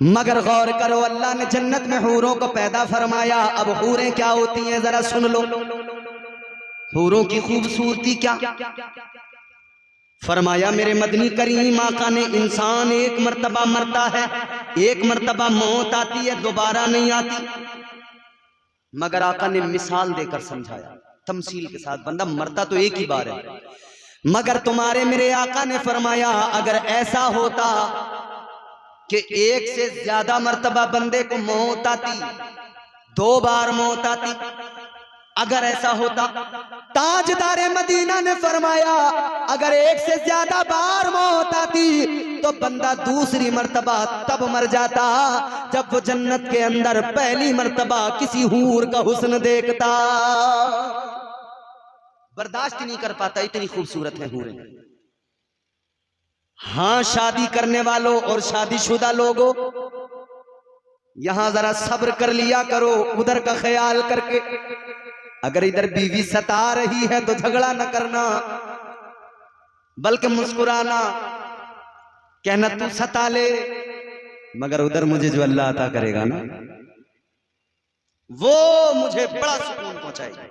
मगर गौर करो, अल्लाह ने जन्नत में हूरों को पैदा फरमाया। अब हूरें क्या होती हैं जरा सुन लो, हूरों की खूबसूरती क्या। फरमाया मेरे मदनी करीम आका ने, इंसान एक मर्तबा मरता है, एक मर्तबा मौत आती है, दोबारा नहीं आती। मगर आका ने मिसाल देकर समझाया, तमसील के साथ, बंदा मरता तो एक ही बार है, मगर तुम्हारे मेरे आका ने फरमाया अगर ऐसा होता कि एक से ज्यादा मर्तबा बंदे को मौत आती, 2 बार मौत आती, अगर ऐसा होता, ताजदारे मदीना ने फरमाया अगर एक से ज्यादा बार मौत आती तो बंदा दूसरी मर्तबा तब मर जाता जब वो जन्नत के अंदर पहली मर्तबा किसी हूर का हुस्न देखता। बर्दाश्त नहीं कर पाता, इतनी खूबसूरत है हूरें। हाँ, शादी करने वालों और शादीशुदा लोगों, यहां जरा सब्र कर लिया करो, उधर का ख्याल करके। अगर इधर बीवी सता रही है तो झगड़ा न करना, बल्कि मुस्कुराना, कहना तू सता ले, मगर उधर मुझे जो अल्लाह अता करेगा ना, वो मुझे बड़ा सुकून पहुंचाएगा।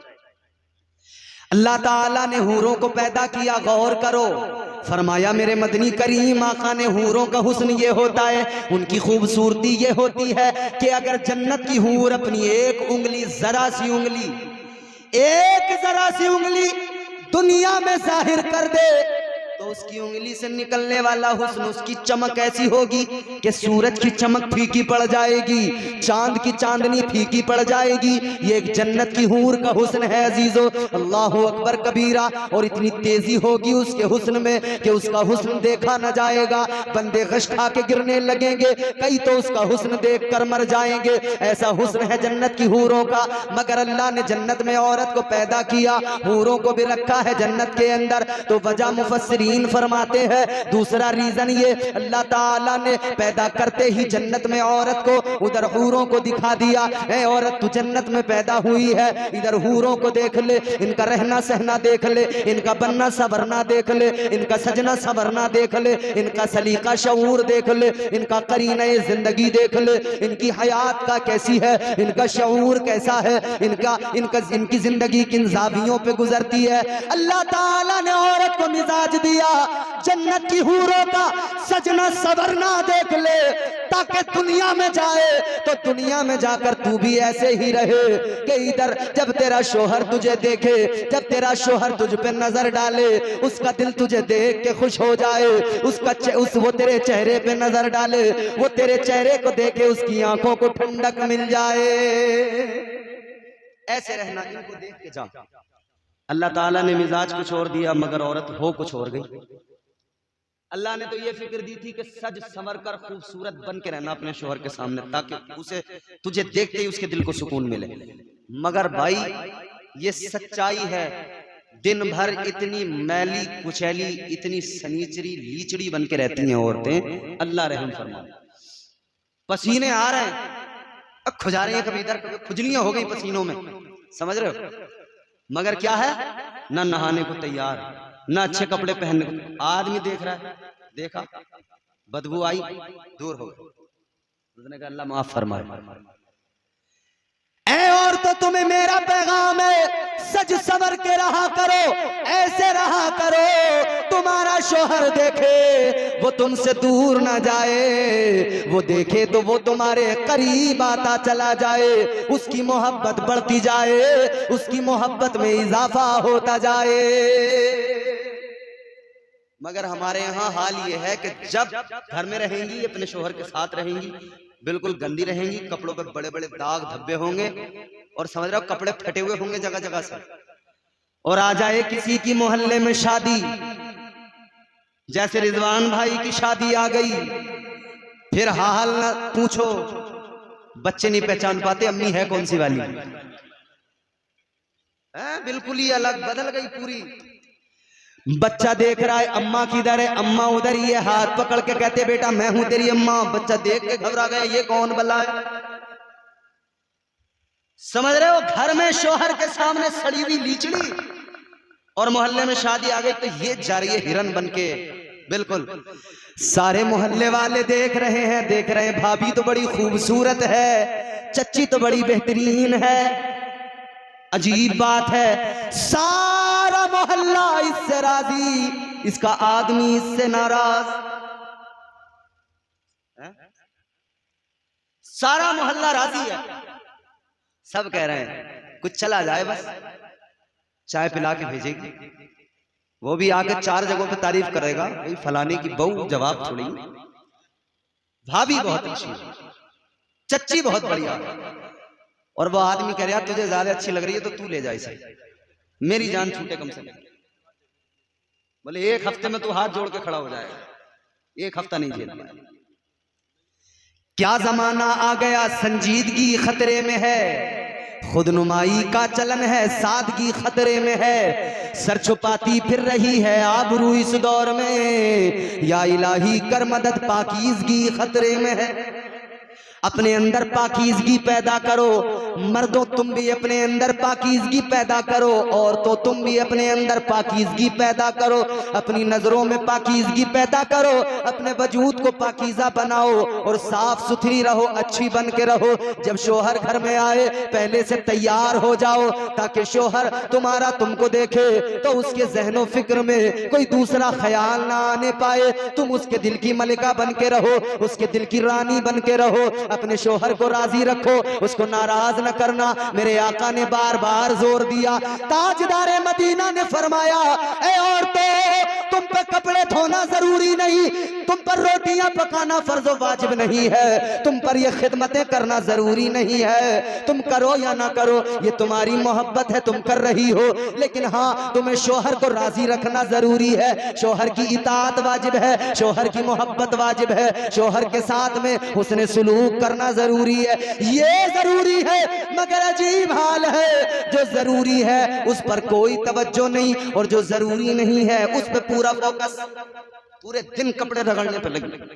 अल्लाह ताला ने हूरों को पैदा किया, गौर करो। फरमाया मेरे मदनी करीम आका ने, हूरों का हुस्न ये होता है, उनकी खूबसूरती ये होती है कि अगर जन्नत की हूर अपनी एक उंगली, जरा सी उंगली, एक जरा सी उंगली दुनिया में जाहिर कर दे तो उसकी उंगली से निकलने वाला हुस्न, उसकी चमक ऐसी होगी कि सूरज की चमक फीकी पड़ जाएगी, चांद की चांदनी फीकी पड़ जाएगी। ये एक जन्नत की हूर का हुस्न है अजीजों, अल्लाहु अकबर कबीरा। और इतनी तेजी होगी उसके हुस्न में कि उसका हुस्न देखा न जाएगा, बंदे गश खा के गिरने लगेंगे, कई तो उसका हुस्न देख कर मर जाएंगे। ऐसा हुस्न है जन्नत की हूरों का। मगर अल्लाह ने जन्नत में औरत को पैदा किया, हूरों को भी रखा है जन्नत के अंदर, तो वजह मुफस्सिरीन फरमाते हैं दूसरा रीजन ये, अल्लाह ताला ने पैदा करते ही जन्नत में औरत को उधर हूरों को दिखा दिया, ए औरत तू जन्नत में पैदा हुई है, इधर हूरों को देख ले, इनका रहना सहना देख ले, इनका बनना संवरना देख ले, इनका सजना संवरना देख ले, इनका सलीका शऊर देख ले, इनका करीने जिंदगी देख ले, इनकी हयात का कैसी है, इनका शऊर कैसा है, इनकी जिंदगी किन जावियों पे गुजरती है। अल्लाह ताला ने औरत को मिजाज दिया, जन्नत की हूरों का सजना सवरना देख ले, ताकि दुनिया में जाए तो दुनिया में जाकर तू भी ऐसे ही रहे कि इधर जब तेरा शोहर तुझे देखे, जब तेरा शोहर तुझ पे नजर डाले, उसका दिल तुझे देख के खुश हो जाए, वो तेरे चेहरे पे नजर डाले, वो तेरे चेहरे को देखे, उसकी आंखों को ठंडक मिल जाए। ऐसे रहना, इनको देख के जा। अल्लाह ताला ने मिजाज कुछ और दिया, मगर औरत हो कुछ और गई। अल्लाह ने तो ये फिक्र दी थी कि सज संवर कर खूबसूरत बन के रहना अपने शोहर के सामने, ताकि उसे तुझे देखते ही उसके दिल को सुकून मिले। मगर भाई ये सच्चाई है, दिन भर इतनी मैली कुचैली, इतनी सनीचरी लीचड़ी बन के रहती हैं औरतें, अल्लाह रहम फरमाए। पसीने आ रहे हैं, खुजा रही हैं, कभी इधर कभी खुजलियां हो गई पसीनों में, समझ रहे हो, मगर क्या है, ना नहाने को तैयार, ना अच्छे कपड़े पहनने को। आदमी देख रहा है, देखा, बदबू आई, दूर हो गई, उसने कहा अल्लाह माफ फरमाए। ऐ और तो तुम्हें मेरा पैगाम है, सज सवर के रहा करो, ऐसे रहा करो, तुम्हारा शोहर देखे वो तुमसे दूर ना जाए, वो देखे तो वो तुम्हारे करीब आता चला जाए, उसकी मोहब्बत बढ़ती जाए, उसकी मोहब्बत में इजाफा होता जाए। मगर हमारे यहाँ हाल ये है कि जब घर में रहेंगी, अपने शोहर के साथ रहेंगी, बिल्कुल गंदी रहेंगी, कपड़ों पे बड़े बड़े दाग धब्बे होंगे, और समझ रहे हो कपड़े फटे हुए होंगे जगह जगह से, और आ जाए किसी की मोहल्ले में शादी, जैसे रिजवान भाई की शादी आ गई, फिर हाल न पूछो, बच्चे नहीं पहचान पाते अम्मी है कौन सी वाली, बिल्कुल ही अलग, बदल गई पूरी। बच्चा देख रहा है अम्मा किधर है, अम्मा उधर ही है, हाथ पकड़ के कहते बेटा मैं हूं तेरी अम्मा, बच्चा देख के घबरा गया, ये कौन बला है, समझ रहे हो। घर में शोहर के सामने सड़ी हुई लीचड़ी, और मोहल्ले में शादी आ गई तो ये जा रही है हिरन बन के, बिल्कुल। सारे मोहल्ले वाले देख रहे हैं, देख रहे हैं भाभी तो बड़ी खूबसूरत है, चच्ची तो बड़ी बेहतरीन है। अजीब बात है, सारा मोहल्ला इससे राजी, इसका आदमी इससे नाराज। सारा मोहल्ला राजी है, सब कह रहे हैं कुछ चला जाए, बस चाय पिला के भेजेगी। वो भी आके 4 जगहों पे तारीफ करेगा, भाई फलाने की बहू जवाब छोड़ी, भाभी बहुत अच्छी, चच्ची बहुत बढ़िया। और वो आदमी कह रहा तुझे ज्यादा अच्छी लग रही है तो तू ले जा इसे, मेरी जान छूटे कम से कम। बोले 1 हफ्ते में तू हाथ जोड़ के खड़ा हो जाएगा, 1 हफ्ता नहीं झेल पाएगा। क्या जमाना आ गया, संजीदगी खतरे में है, खुदनुमाई का चलन है, सादगी खतरे में है, सर छुपाती फिर रही है आबरू इस दौर में, या इलाही कर मदद पाकीज़गी खतरे में है। अपने अंदर पाकीज़गी पैदा करो, मर्दों तुम भी अपने अंदर पाकीज़गी पैदा करो, औरतों तुम भी अपने अंदर पाकीज़गी पैदा करो, अपनी नजरों में पाकीज़गी पैदा करो, अपने वजूद को पाकीज़ा बनाओ और साफ सुथरी रहो, अच्छी बन के रहो। जब शोहर घर में आए पहले से तैयार हो जाओ, ताकि शोहर तुम्हारा तुमको देखे तो उसके ज़हनो फिक्र में कोई दूसरा ख्याल ना आने पाए। तुम उसके दिल की मलिका बन के रहो, उसके दिल की रानी बन के रहो। अपने शोहर को राजी रखो, उसको नाराज न करना। मेरे आका ने बार बार जोर दिया, ताजदारे मदीना ने फरमाया, ए औरतों तुम पे कपड़े धोना जरूरी नहीं, तुम पर रोटियां पकाना फर्ज वाजिब नहीं है, तुम पर ये खिदमतें करना जरूरी नहीं है। तुम करो या ना करो ये तुम्हारी मोहब्बत है, तुम कर रही हो, लेकिन हाँ तुम्हें शोहर को राजी रखना जरूरी है। शोहर की इताअत वाजिब है, शोहर की मोहब्बत वाजिब है, शोहर के साथ में हुस्न सुलूक करना जरूरी है। ये जरूरी है, मगर अजीब हाल है, जो जरूरी है उस पर कोई तवज्जो नहीं, और जो जरूरी नहीं है उस पर पूरा फोकस। पूरे दिन कपड़े रगड़ने पर लगे,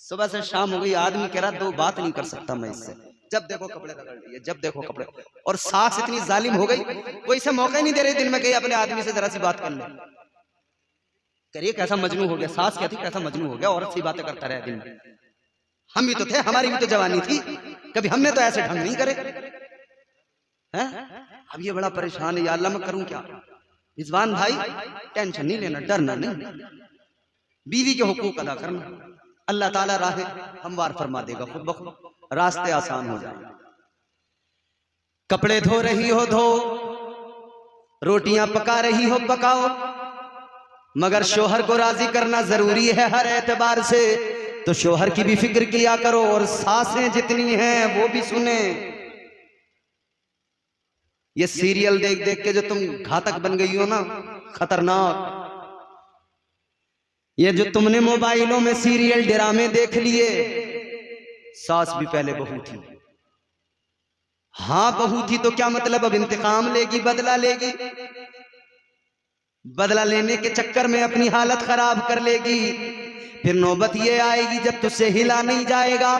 सुबह से शाम हो गई, आदमी कह रहा 2 बात नहीं कर सकता मैं इससे, जब देखो कपड़े रगड़ लिए, जब देखो कपड़े। और सास इतनी जालिम हो गई, कोई से मौका ही नहीं दे रही दिन में कहीं अपने आदमी से जरा सी बात कर ले। करिए कैसा मजनू हो गया, सास कहती कैसा मजनू हो गया, औरत सी बातें करता रहे दिन में। हम भी तो थे, हमारी भी तो जवानी थी, कभी हमने तो ऐसे ढंग नहीं करे हैं? अब ये बड़ा परेशान है, या अल्लाह मैं करूं क्या? रिजवान भाई टेंशन नहीं लेना, डरना नहीं, बीवी के हुकूक अदा करना, अल्लाह ताला राह हमवार फरमा देगा, खुद ब खुद रास्ते आसान हो जाएंगे। कपड़े धो रही हो धो, रोटियां पका रही हो पकाओ, मगर शोहर को राजी करना जरूरी है हर एतबार से। तो शोहर की भी फिक्र किया करो, और सासें जितनी हैं वो भी सुने। ये सीरियल देख देख के जो तुम घातक बन गई हो ना, खतरनाक, ये जो तुमने मोबाइलों में सीरियल ड्रामे देख लिए, सास भी पहले बहू थी। हाँ बहू थी तो क्या मतलब, अब इंतकाम लेगी, बदला लेगी, बदला लेने के चक्कर में अपनी हालत खराब कर लेगी। फिर नौबत ये आएगी जब तुझसे हिला नहीं जाएगा,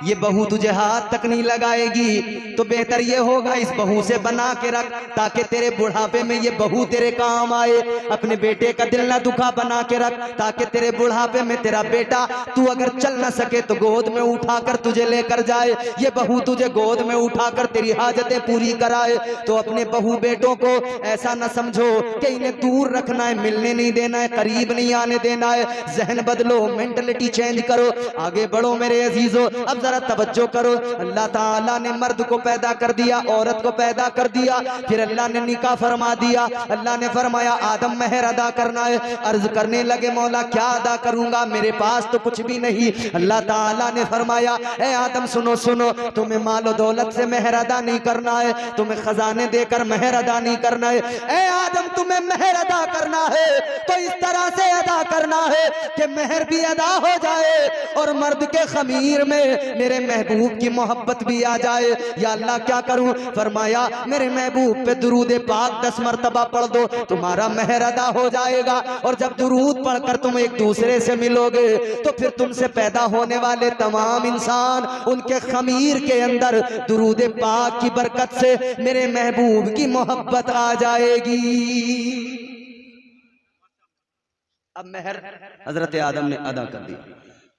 ये बहू तुझे हाथ तक नहीं लगाएगी। तो बेहतर ये होगा इस बहू से बना के रख, ताकि तेरे बुढ़ापे में ये बहू तेरे काम आए। अपने बेटे का दिल ना दुखा बना के रख, ताकि तेरे बुढ़ापे में तेरा बेटा तू अगर चल ना सके तो गोद में उठाकर तुझे लेकर जाए, ये बहू तुझे गोद में उठाकर तेरी हाजतें पूरी कराए। तो अपने बहू बेटों को ऐसा न समझो कि इन्हें दूर रखना है, मिलने नहीं देना है, करीब नहीं आने देना है। जहन बदलो, मेंटलिटी चेंज करो, आगे बढ़ो मेरे अजीजों। अब जरा तवज्जो करो, अल्लाह ताला ने मर्द को पैदा कर दिया, औरत को पैदा कर दिया, फिर अल्लाह ने निकाह फरमा दिया। अल्लाह ने फरमाया आदम मेहर अदा करना है। अर्ज करने लगे मौला क्या अदा करूंगा, मेरे पास तो कुछ भी नहीं। अल्लाह ताला ने फरमाया ए आदम सुनो सुनो, तुम्हें मालो दौलत से मेहर अदा नहीं करना है, तुम्हें खजाने देकर मेहर अदा नहीं करना है। ए आदम तुम्हें मेहर अदा करना है तो इस तरह से अदा करना है कि मेहर भी अदा हो जाए और मर्द के खमीर में मेरे महबूब की मोहब्बत भी आ जाए। या अल्लाह क्या करूं, फरमाया मेरे महबूब पे दुरूद पाक 10 मरतबा पढ़ दो, तुम्हारा मेहर अदा हो जाएगा। और जब दुरूद पढ़कर तुम एक दूसरे से मिलोगे तो फिर तुमसे पैदा होने वाले तमाम इंसान उनके खमीर के अंदर दुरूद पाक की बरकत से मेरे महबूब की मोहब्बत आ जाएगी। अब महर हजरत आदम ने अदा कर दी,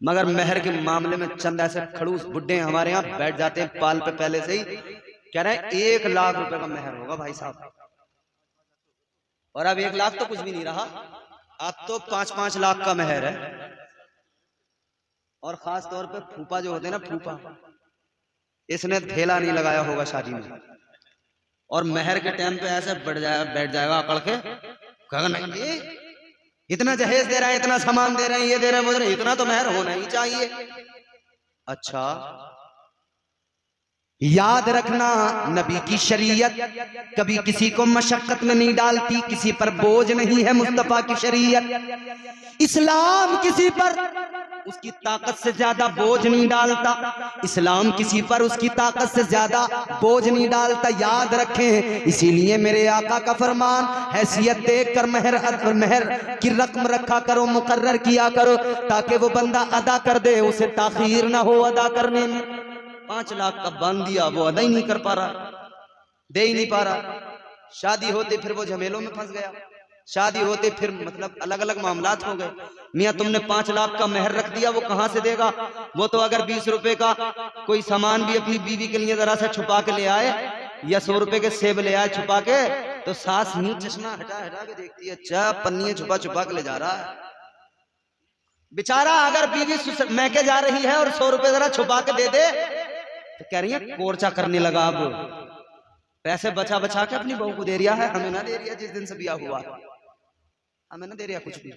मगर महर के मामले में चंद ऐसे खड़ूस बुड्ढे हमारे यहाँ बैठ जाते हैं पाल पे पहले से ही, कह रहे हैं 1 लाख रुपए का महर होगा भाई साहब। और अब 1 लाख तो कुछ भी नहीं रहा, अब तो 5-5 लाख का महर है। और खास तौर पे फूफा जो होते हैं ना, फूफा, इसने थैला नहीं लगाया होगा शादी में, और महर के टाइम पे ऐसे बैठ जाएगा अकड़ के, कहा नहीं इतना जहेज दे रहा है, इतना सामान दे रहे हैं, ये दे रहे हैं, वो दे रहे हैं, इतना तो महर होना ही चाहिए। अच्छा, याद रखना नबी की शरीयत कभी किसी को मशक्कत में नहीं डालती, किसी पर बोझ नहीं है मुस्तफा की शरीयत। इस्लाम किसी पर उसकी ताकत से ज्यादा बोझ नहीं डालता, इस्लाम किसी पर उसकी ताकत से ज्यादा बोझ नहीं डालता, याद रखें। इसीलिए मेरे आका का फरमान, हैसियत देख कर महर की रकम रखा करो, मुकर्रर किया करो, ताकि वो बंदा अदा कर दे, उसे ताखीर ना हो अदा करने में। 5 लाख का बांध दिया, वो अदा ही नहीं कर पा रहा, दे ही नहीं पा रहा। शादी होते फिर वो झमेलों में फंस गया, शादी होते फिर मतलब अलग अलग मामलात हो गए। मियाँ तुमने 5 लाख का महर रख दिया, वो कहाँ से देगा? वो तो अगर 20 रुपए का कोई सामान भी अपनी बीवी के लिए जरा सा छुपा के ले आए, या 100 रुपए के सेब ले आए छुपा के, तो सास ही चश्मा हटा हटा के देखती है, अच्छा पन्नी छुपा छुपा के ले जा रहा है बेचारा। अगर बीवी मैके जा रही है और 100 रुपए जरा छुपा के दे दे, तो कह रही है कोर्चा करने लगा, अब पैसे बचा बचा के अपनी बहू को दे रिया है, हमें ना दे रिया। जिस दिन से ब्याह हुआ हमें ना दे रिया कुछ भी।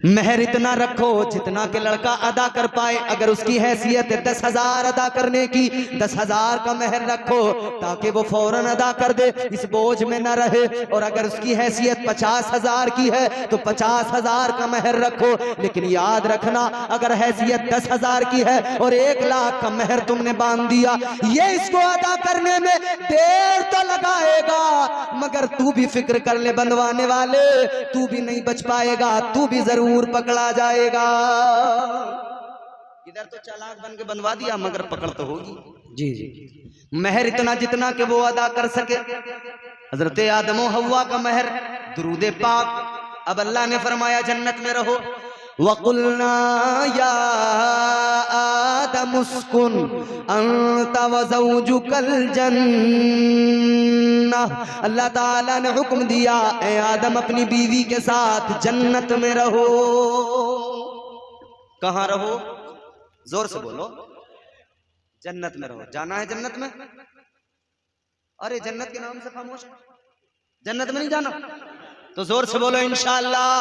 महर इतना रखो जितना के लड़का अदा कर पाए। अगर उसकी हैसियत है 10,000 अदा करने की, 10,000 का महर रखो ताकि वो फौरन अदा कर दे, इस बोझ में न रहे। और अगर उसकी हैसियत 50,000 की है तो 50,000 का महर रखो। लेकिन याद रखना, अगर हैसियत 10,000 की है और 1 लाख का महर तुमने बांध दिया, ये इसको अदा करने में देर तो लगाएगा, मगर तू भी फिक्र कर ले बनवाने वाले, तू भी नहीं बच पाएगा, तू भी जरूर पकड़ा जाएगा। इधर तो चालाक बन के बनवा दिया, मगर पकड़ तो होगी। जी जी, महर इतना जितना कि वो अदा कर सके। हजरत आदम और हव्वा का महर दुरूद पाक। अब अल्लाह ने फरमाया जन्नत में रहो, वकुलना या आदम उस्कुन अंता व ज़ौजुकल जन्नह। अल्लाह ताला ने हुक्म दिया, ए आदम अपनी बीवी के साथ जन्नत में रहो। कहाँ रहो? जोर से बोलो, जन्नत में रहो। जाना है जन्नत में? अरे जन्नत के नाम से खामोश, जन्नत में नहीं जाना तो जोर से बोलो इंशाअल्लाह।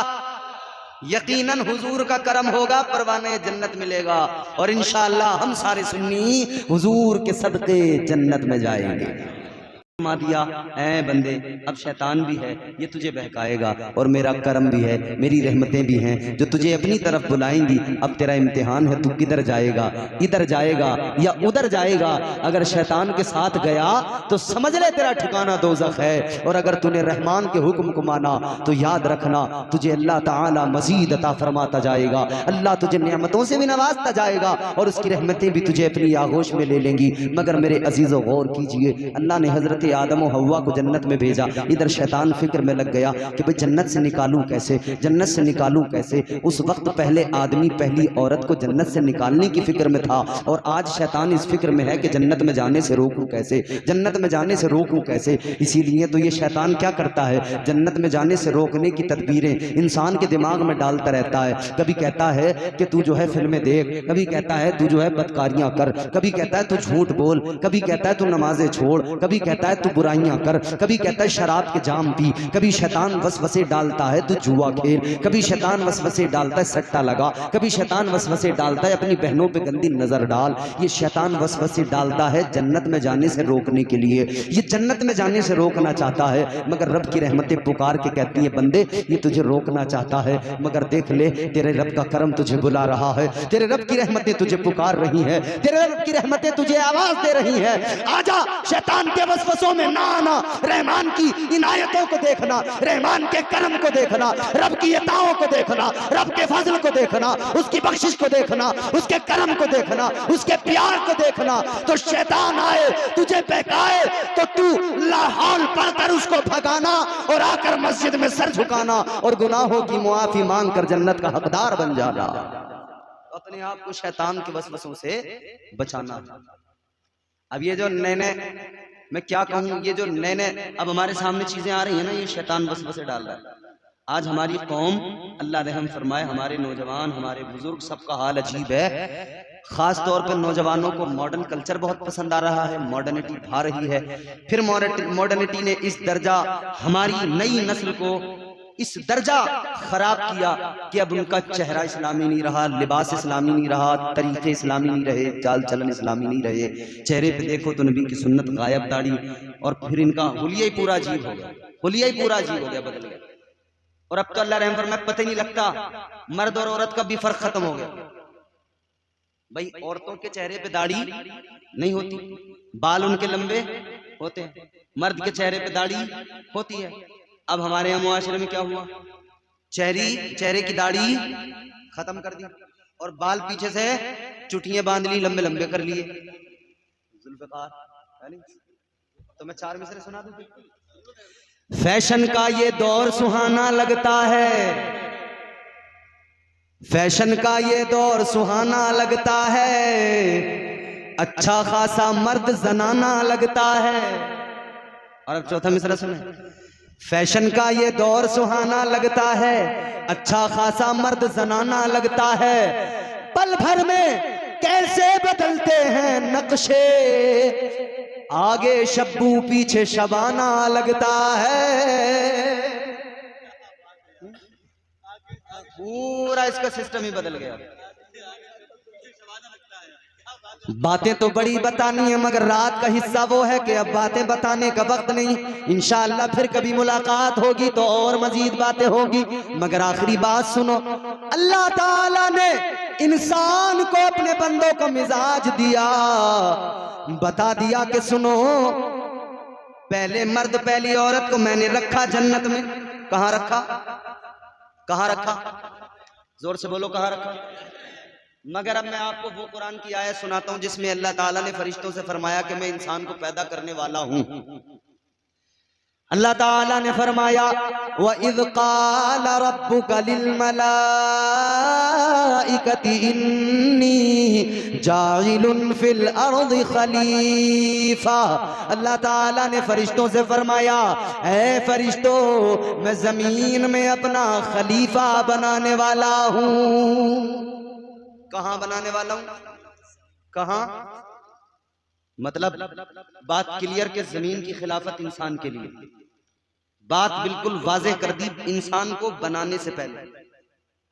यकीनन हुजूर का करम होगा, परवाने जन्नत मिलेगा, और इंशाअल्लाह हम सारे सुन्नी हुजूर के सदके जन्नत में जाएंगे। दिया ऐ बंदे, अब शैतान भी है, ये तुझे बहकाएगा, और मेरा करम भी है, मेरी रहमतें भी हैं जो तुझे अपनी तरफ बुलाएंगी। अब तेरा इम्तिहान है, तू किधर जाएगा, इधर जाएगा या उधर जाएगा। अगर शैतान के साथ गया तो समझ ले तेरा ठिकाना दोज़ख है, और अगर तूने रहमान के हुक्म को माना तो याद रखना तुझे अल्लाह ताला मजीद अता फरमाता जाएगा। अल्लाह तुझे नेमतों से भी नवाजता जाएगा, और उसकी रहमतें भी तुझे अपनी आगोश में ले लेंगी। मगर मेरे अजीज़ों गौर कीजिए, अल्लाह ने हजरत आदम और हव्वा को जन्नत में भेजा। इधर शैतान फिक्र में लग गया कि भाई जन्नत से निकालूं कैसे, जन्नत से निकालूं कैसे। उस वक्त पहले आदमी पहली औरत को जन्नत से निकालने की फिक्र में था, और आज शैतान इस फिक्र में है कि जन्नत में जाने से रोकूं कैसे, जन्नत में जाने से रोकूं कैसे। इसीलिए तो ये शैतान क्या करता है, जन्नत में जाने से रोकने की तदबीरें इंसान के दिमाग में डालता रहता है। कभी कहता है कि तू जो है फिल्में देख, कभी कहता है तू जो है बदकारियां कर, कभी कहता है तू झूठ बोल, कभी कहता है तू नमाजें छोड़, कभी कहता है तू बुराइयां कर, कभी कहता है शराब के जाम पी, कभी शैतान वसवसे डालता है तू जुआ खेल, कभी शैतान वसवसे डालता है सट्टा लगा, कभी शैतान वसवसे डालता है अपनी बहनों पे गंदी नजर डाल। ये शैतान वसवसे डालता है जन्नत में जाने से रोकने के लिए। ये जन्नत में जाने से रोकना चाहता है, मगर रब की रहमतें पुकार के कहती है बंदे ये तुझे रोकना चाहता है, मगर देख ले तेरे रब का करम तुझे बुला रहा है, तेरे रब की रहमतें तुझे पुकार रही है, तेरे रब की रहमतें तुझे आवाज दे रही है। आजा शैतान के वसवसों सजदों में ना आना, रहमान की इनायतों को देखना, रहमान के करम को देखना, रब की अताओं को देखना, रब के फजल को देखना, उसकी बख्शिश को देखना, उसके करम को देखना, उसके प्यार को देखना। तो शैतान आए तुझे बहकाए तो तू लाहौल पढ़कर उसको भगाना और आकर मस्जिद में सर झुकाना और गुनाहों की मुआफी मांग कर जन्नत का हकदार बन जाना। अपने आप को शैतान के वसवसों से बचाना। अब ये जो नए नए, मैं क्या कहूं, ये जो नए नए अब हमारे सामने चीजें आ रही है ना, ये शैतान वसवसे डाल रहा है। आज हमारी कौम, अल्लाह रहम फरमाए, हमारे नौजवान, हमारे बुजुर्ग, सबका हाल अजीब है। खास तौर पर नौजवानों को मॉडर्न कल्चर बहुत पसंद आ रहा है, मॉडर्निटी भा रही है। फिर मॉडर्निटी ने इस दर्जा हमारी नई नस्ल को इस दर्जा खराब किया कि अब उनका चेहरा इस्लामी नहीं रहा, लिबास इस्लामी नहीं रहा, तरीके इस्लामी नहीं रहे, चाल चलन इस्लामी नहीं रहे। चेहरे पे देखो तो नबी की सुन्नत गायब, दाढ़ी, और फिर इनका हुलिया ही पूरा अजीब हो गया, हुलिया ही पूरा अजीब हो गया, बदल गया। और अब तो अल्लाह रहम फरमाए पता ही नहीं लगता मर्द और औरत का भी फर्क खत्म हो गया। भाई औरतों के चेहरे पे दाढ़ी नहीं होती, बाल उनके लंबे होते हैं, मर्द के चेहरे पे दाढ़ी होती है। अब हमारे यहाँ मुआशरे में क्या हुआ, चेहरे की दाढ़ी खत्म कर दी और बाल पीछे से चुटियां बांध ली, लंबे लंबे कर लिए, जुल्फ़कार। तो मैं 4 मिसरे सुना दूं। फैशन का ये दौर सुहाना लगता है, फैशन का ये दौर सुहाना लगता है, अच्छा खासा मर्द जनाना लगता है। और अब चौथा मिसरा सुने। फैशन का ये दौर सुहाना लगता है, अच्छा खासा मर्द जनाना लगता है, पल भर में कैसे बदलते हैं नक्शे, आगे शब्बू पीछे शबाना लगता है। पूरा इसका सिस्टम ही बदल गया। बातें तो बड़ी बतानी है मगर रात का हिस्सा वो है कि अब बातें बताने का वक्त नहीं। इंशाअल्लाह फिर कभी मुलाकात होगी तो और मजीद बातें होगी, मगर आखिरी बात सुनो। अल्लाह ताला ने इंसान को अपने बंदों को मिजाज दिया, बता दिया कि सुनो, पहले मर्द पहली औरत को मैंने रखा जन्नत में। कहां रखा, कहां रखा, जोर से बोलो कहां रखा। मगर अब मैं आपको वो कुरान की आयत सुनाता हूं जिसमें अल्लाह ताला ने फरिश्तों से फरमाया कि मैं इंसान को पैदा करने वाला हूं। अल्लाह ताला ने फरमाया व इज़ क़ाला रब्बुका लिल मलाइकति इन्नी जाइलुन फिल अर्दि खलीफा। अल्लाह ताला ने फरिश्तों से फरमाया, ऐ फरिश्तों, मैं जमीन में अपना खलीफा बनाने वाला हूं। कहां बनाने वाला हूं, कहां, मतलब बात क्लियर के जमीन की खिलाफत इंसान के लिए, बात बिल्कुल वाज़ेह कर दी इंसान को बनाने से पहले।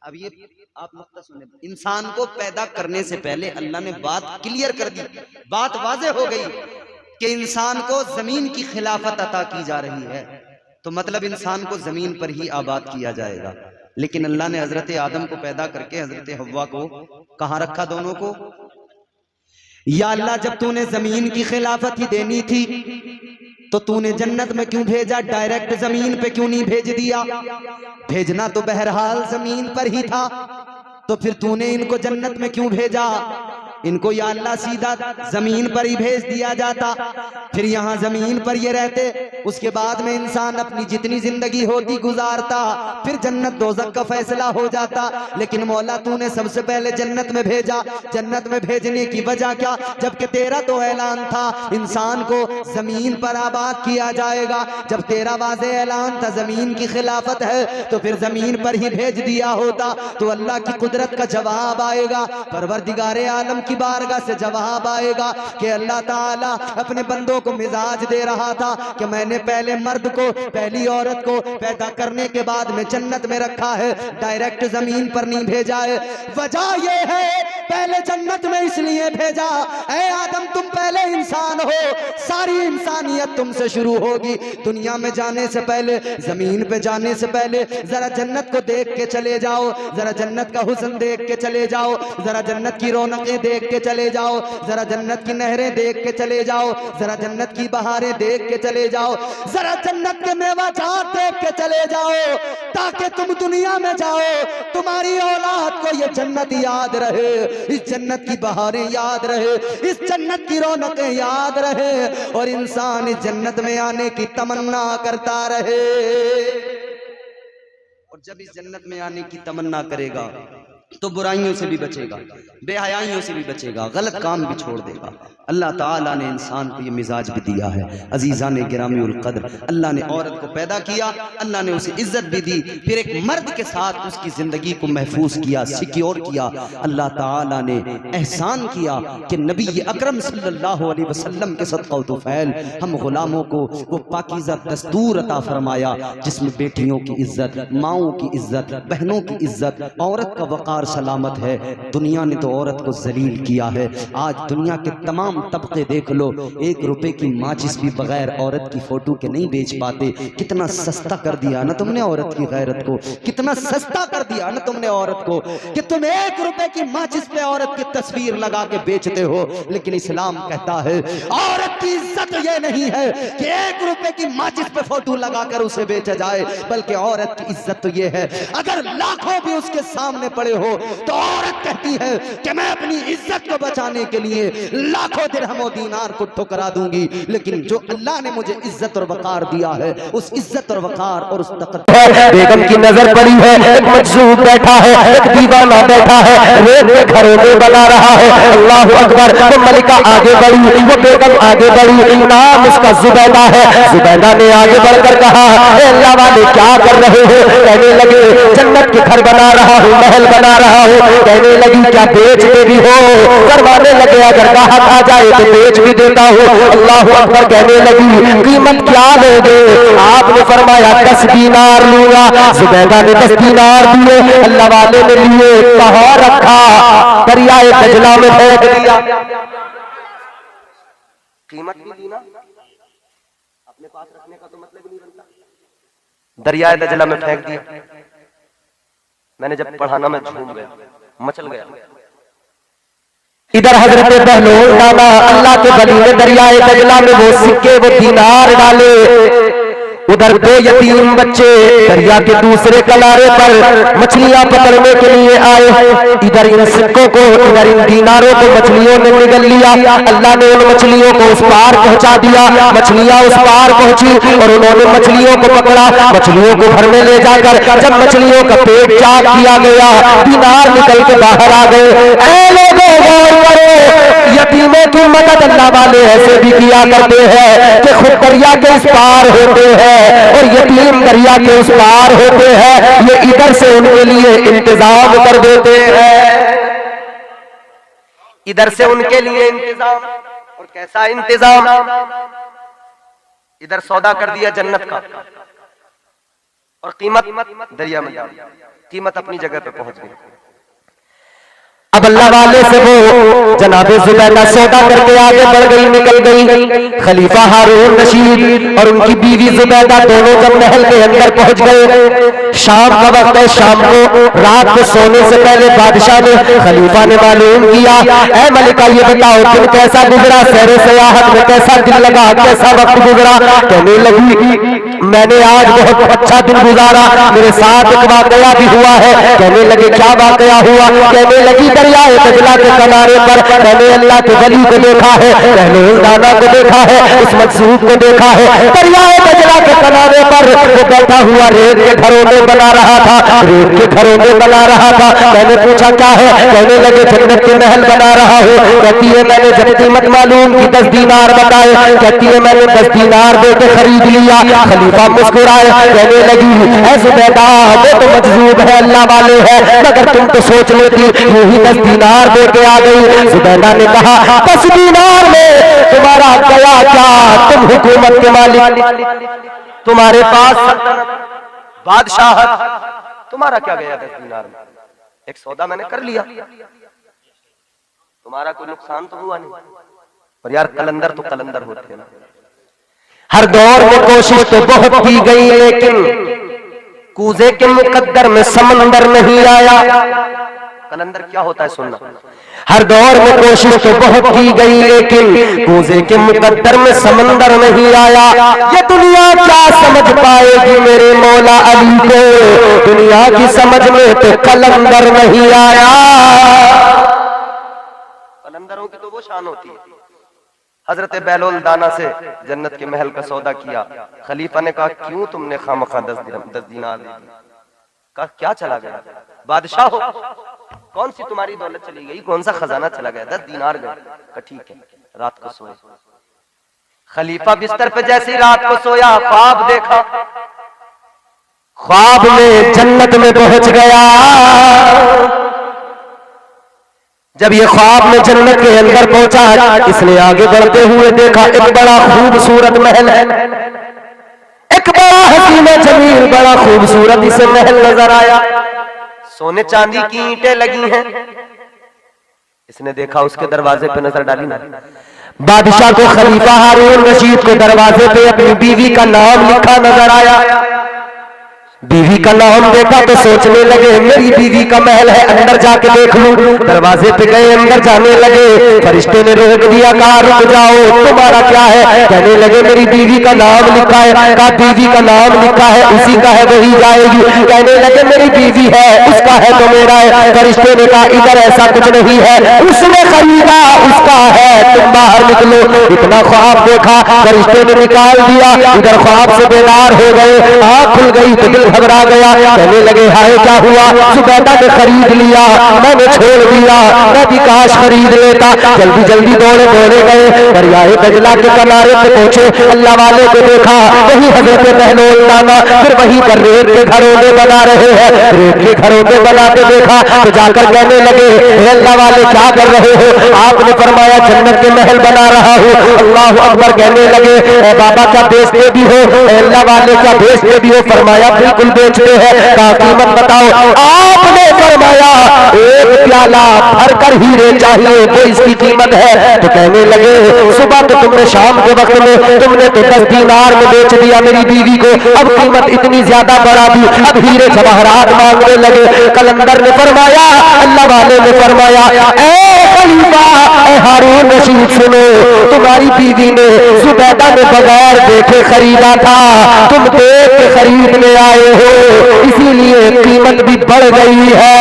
अब ये आप नुक्ता सुने, इंसान को पैदा करने से पहले अल्लाह ने बात क्लियर कर दी, बात वाज़ेह हो गई कि इंसान को जमीन की खिलाफत अता की जा रही है, तो मतलब इंसान को जमीन पर ही आबाद किया जाएगा। लेकिन अल्लाह ने हजरत आदम को पैदा करके हजरत हव्वा को कहां रखा, दोनों को। या अल्लाह, जब तूने जमीन की खिलाफत ही देनी थी तो तूने जन्नत में क्यों भेजा, डायरेक्ट जमीन पे क्यों नहीं भेज दिया? भेजना तो बहरहाल जमीन पर ही था, तो फिर तूने इनको जन्नत में क्यों भेजा? इनको या अल्लाह सीधा जमीन पर ही भेज दिया जाता, फिर यहाँ जमीन पर ये रहते, उसके बाद में इंसान अपनी जितनी जिंदगी होती गुजारता, फिर जन्नत दोज़ख का फैसला हो जाता। लेकिन मौला तूने सबसे पहले जन्नत में भेजा। जन्नत में भेजने की वजह क्या? जबकि तेरा तो ऐलान था इंसान को जमीन पर आबाद किया जाएगा। जब तेरा वाज़े ऐलान था जमीन की खिलाफत है, तो फिर जमीन पर ही भेज दिया होता तो अल्लाह की कुदरत का जवाब आएगा, परवरदिगारे आलम की बारगाह से जवाब आएगा कि अल्लाह ताला अपने बंदों को मिजाज दे रहा था कि मैंने पहले मर्द को, पहली औरत को पैदा करने के बाद में जन्नत में रखा है, डायरेक्ट जमीन पर नहीं भेजा है। वजह यह है पहले जन्नत में इसलिए भेजा, ऐ आदम तुम पहले इंसान हो, सारी इंसानियत तुमसे शुरू होगी। दुनिया में जाने से पहले, जमीन पे जाने से पहले जरा जन्नत को देख के चले जाओ, जरा जन्नत का हुस्न देख के चले जाओ, जरा जन्नत की रौनकें देख के चले जाओ, जरा जन्नत की नहरें देख के चले जाओ, जरा जन्नत की बहारें देख के चले जाओ, जरा जन्नत के मेवा जात देख के चले जाओ, ताकि तुम दुनिया में जाओ, तुम्हारी औलाद को ये जन्नत याद रहे, इस जन्नत की बहारें याद रहे, इस जन्नत की रौनकें याद रहे, और इंसान इस जन्नत में आने की तमन्ना करता रहे। और जब इस जन्नत में आने की तमन्ना करेगा तो बुराइयों से भी बचेगा, बेहयाइयों से भी बचेगा, गलत काम भी छोड़ देगा। अल्लाह ताला ने इंसान को ये मिजाज भी दिया है। अजीज़ान गिरामी उल कद्र, अल्लाह ने औरत को पैदा किया, अल्लाह ने उसे इज्जत भी दी, फिर एक मर्द के साथ उसकी जिंदगी को महफूज किया, सिक्योर किया। अल्लाह ताला ने एहसान किया कि नबी अकरम सल्लल्लाहु अलैहि वसल्लम के सदक़ा तुफ़ैल हम गुलामों को वो पाकीज़ा दस्तूर अता फरमाया, जिसमें बेटियों की इज्जत, माओं की इज्जत, बहनों की इज्जत, औरत का वक़ार सलामत है। दुनिया ने तो औरत को जलील किया है। आज दुनिया के तमाम तबके देख लो, 1 रुपए की माचिस भी बगैर औरत की फोटो के नहीं बेच पाते। कितना सस्ता कर दिया ना तुमने औरत की गैरत को, कितना सस्ता कर दिया ना तुमने औरत को कि तुम 1 रुपए की माचिस पे औरत की तस्वीर लगा के बेचते हो। लेकिन इस्लाम कहता है औरत की इज्जत ये नहीं है कि 1 रुपए की माचिस पे फोटो लगाकर उसे बेचा जाए, बल्कि औरत की इज्जत तो ये है अगर लाखों भी उसके सामने पड़े हो तो औरत कहती है कि मैं अपनी इज्जत को बचाने के लिए लाखों दिरहम और दीनार को ठुकरा दूंगी। लेकिन जो अल्लाह ने मुझे इज्जत और वकार दिया है, उस इज्जत और वकार और उस बेगम की नजर पड़ी है, एक मजसूब बैठा है, एक दीवाना बैठा है, रेत के घरों में बना रहा है। अल्लाह अकबर। वो मलिका आगे बढ़ी, वो बेगम आगे बढ़ी, नाम उसका जुबैदा है। जुबैदा ने आगे बढ़कर कहा, अल्लाह वाले क्या कर रहे हो? कहने लगे जन्नत के घर बना रहा हूँ, महल बना रहा हूँ। कहने लगी क्या बेचते भी हो? करवाने लगे अगर ग्राहक आ जाए तो बेच भी देता हूँ। अल्लाह अकबर। कहने लगी कीमत क्या दोगे? आपने फरमाया 10 दीनार लूंगा। जुबैदा ने 10 दीनार दिए, अल्लाह वाले ने लिए, कहाँ रखा? दरियाए दजला में फेंक दिया। कीमत भी दी ना, अपने पास रखने का तो मतलब नहीं बनता, दरियाए दजला में फेंक दिया। मैंने जब पढ़ाना मैं झूम गया, मचल गया। इधर हजरत बहलोल दादा अल्लाह के बली ने दरियाए दजला में वो सिक्के, वो दीनार डाले। उधर 2 यतीम बच्चे दरिया के दूसरे किनारे पर मछलियां पकड़ने के लिए आए। इधर इन सिक्कों को, इधर इन दीनारों को मछलियों ने निगल लिया। अल्लाह ने उन मछलियों को उस पार पहुंचा दिया। मछलियां उस पार पहुंची और उन्होंने मछलियों को पकड़ा। मछलियों को घर में ले जाकर जब मछलियों का पेट चाक किया गया, दीनार निकल के बाहर आ गए। ऐ लोगों गौर करो, यतीमों की मदद अल्लाह वाले ऐसे भी किया करते हैं कि खुद दरिया के इस पार होते हैं और यतीम दरिया के उस पार होते हैं। ये इधर से उनके लिए इंतजाम कर देते हैं, इधर से उनके लिए इंतजाम। और कैसा इंतजाम? इधर सौदा कर दिया जन्नत का और कीमत दरिया में डाल दी। कीमत अपनी जगह पे पहुंच गई। अब अल्लाह वाले से वो जनाबे जुबैदा सौदा करके आगे बढ़ गई, निकल गई। खलीफा हारून रशीद और उनकी बीवी जुबैदा दोनों जब महल के अंदर पहुंच गए, शाम का वक्त है, शाम को रात को सोने से पहले बादशाह ने, खलीफा ने मालूम किया, ऐ मलिका ये बताओ दिन कैसा गुजरा, सैर सयाहत में कैसा दिन लगा, कैसा वक्त गुजरा? कहने लगी मैंने आज बहुत अच्छा दिन गुजारा, मेरे साथ एक वाकया भी हुआ है। कहने लगे क्या वाकया हुआ? कहने लगी दरियाए दजला के किनारे पर मैंने अल्लाह के वली को देखा है, बहलोल दाना को देखा है, उस मजसूब को देखा है। दरियाए दजला के किनारे पर वो बैठा हुआ रेत के घरों में बना रहा था, रेत के घरों में बना रहा था। मैंने पूछा क्या है? कहने लगे जन्नत के महल बना रहा हूँ। कहती है मैंने जब कीमत मालूम की 10 दीनार बताए। कहती है मैंने 10 दीनार दे के खरीद लिया। खलीफा मुस्कुराए, कहने लगी ऐ जुबैदा वो तो मजजूब है, अल्लाह वाले है, मगर तुम तो सोच लेती यूं ही 10 दीनार दे के आ गई। जुबैदा ने कहा 10 दीनार में तुम्हारा गया क्या? तुम हुकूमत के मालिक, तुम्हारे पास बादशाहत, तुम्हारा क्या गया 10 दीनार में? एक सौदा मैंने कर लिया, तुम्हारा कोई नुकसान तो हुआ नहीं। और यार कलंदर तो कलंदर होते हैं ना। हर दौर में कोशिश तो बहुत की गई, लेकिन कूजे के मुकद्दर में समंदर नहीं आया। कलंदर क्या होता है सुनना। हर दौर में कोशिश तो बहुत की गई, लेकिन कूजे के मुकद्दर में समंदर नहीं आया। ये दुनिया क्या समझ पाएगी मेरे मौला अली को, दुनिया की समझ में तो कलंदर नहीं आया। कलंदरों की तो वो शान होती है। हजरत बैलोल दाना से जन्नत के महल का सौदा किया। खलीफा ने कहा क्यों तुमने खामखा 10 दिनार दे दी? कहा क्या चला गया? बादशाह हो, कौन सी तुम्हारी दौलत चली गई, कौन सा खजाना चला गया? 10 दिनार गए। कहा ठीक है, रात को सोए। खलीफा बिस्तर पे जैसे ही रात को सोया, ख्वाब देखा। ख्वाब में जन्नत में पहुंच गया। जब ये ख्वाब में जन्नत के अंदर पहुंचा, इसने आगे बढ़ते हुए देखा एक बड़ा खूबसूरत महल है, एक बड़ा हसीना जमील, बड़ा खूबसूरत इसे महल नजर आया। सोने चांदी की ईंटें लगी हैं। इसने देखा, उसके दरवाजे पे नजर डाली ना। बादशाह को, खलीफा हारून रशीद को दरवाजे पे अपनी बीवी का नाम लिखा नजर आया। बीवी का नाम देखा तो सोचने लगे मेरी बीवी का महल है, अंदर जाके देख लूं। दरवाजे पे गए, अंदर जाने लगे। फरिश्ते ने रोक दिया, कहा रुक जाओ, तुम्हारा क्या है? कहने लगे मेरी बीवी का नाम लिखा है। कहा बीवी का नाम लिखा है, उसी का है वही जाएगी। कहने लगे मेरी बीवी है, उसका है तो मेरा है। फरिश्ते ने कहा इधर ऐसा कुछ नहीं है, उसने खरीदा, उसका है, तुम बाहर निकलो। इतना ख्वाब देखा, फरिश्ते ने निकाल दिया। इधर ख्वाब से बेदार हो गए, आंख खुल गई तो दिल घबरा गया। कहने लगे हाय क्या हुआ? सुबैदा ने खरीद लिया, मैंने छोड़ दिया, मैं भी काश खरीद लेता। जल्दी जल्दी दौड़े दौड़े गए, दरियाए दजला के किनारे पे पहुंचे। अल्लाह वाले को देखा, वही हजरत बहलोल नाना फिर वहीं पर रेत के घरों में बना रहे हैं। रेत के घरों में बनाते देखा तो जाकर कहने लगे अल्लाह वाले क्या कर रहे हो? आपने फरमाया जन्नत के महल बना रहा हूँ। अल्लाह अकबर कहने लगे बाबा क्या बेचते भी हो? अल्लाह वाले क्या बेचते भी हो? फरमाया बिल्कुल बेचते हैं। कहा कीमत बताओ। आपने फरमाया एक प्याला भर कर हीरे चाहिए, वो इसकी कीमत है। तो कहने लगे सुबह तो तुमने, शाम के वक्त में तुमने तो 10 दीनार में बेच दिया मेरी बीवी को, अब कीमत इतनी ज्यादा बढ़ा दी, अब हीरे जवाहरात मांगने लगे। कलंदर ने फरमाया, अल्लाह वाले ने फरमाया ए खलीफा, ए हारून रशीद सुनो, तुम्हारी बीवी ने सुबैदा ने बगैर देखे खरीदा था, तुम देख के खरीदने आए हो, इसीलिए कीमत भी बढ़ गई है।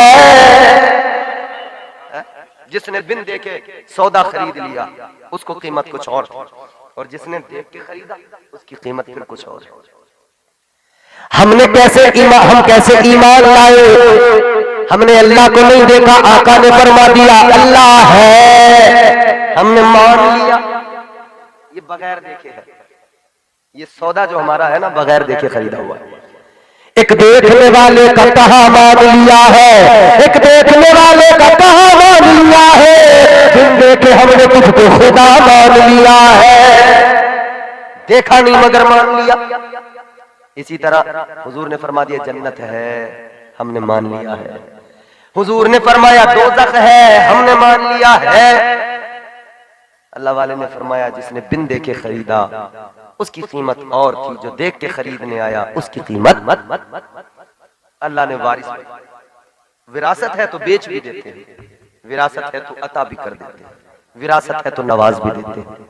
जिसने बिन देखे सौदा खरीद लिया उसको कीमत कुछ और जिसने देख के खरीदा उसकी कीमत फिर कुछ और। हम कैसे ईमान लाए? हमने अल्लाह को नहीं देखा, आका ने फरमा दिया अल्लाह है, हमने मान लिया। ये बगैर देखे है, ये सौदा जो हमारा है ना बगैर देखे खरीदा हुआ है। एक देखने वाले का कहा मान लिया है, एक देखने वाले का कहा मान लिया है, बिन देखे हमने तुझको खुदा मान लिया है। देखा नहीं मगर मान लिया। इसी तरह हुजूर ने फरमा दिया जन्नत है, हमने मान लिया है। हुजूर ने फरमाया दोज़ख है, हमने मान लिया है। अल्लाह वाले ने फरमाया जिसने बिन देखे खरीदा उसकी कीमत और थी, जो देख के खरीदने आया उसकी कीमत। अल्लाह ने वारिस, विरासत है तो बेच भी देते हैं, विरासत है तो अता भी कर देते हैं, विरासत है तो नवाज भी देते हैं।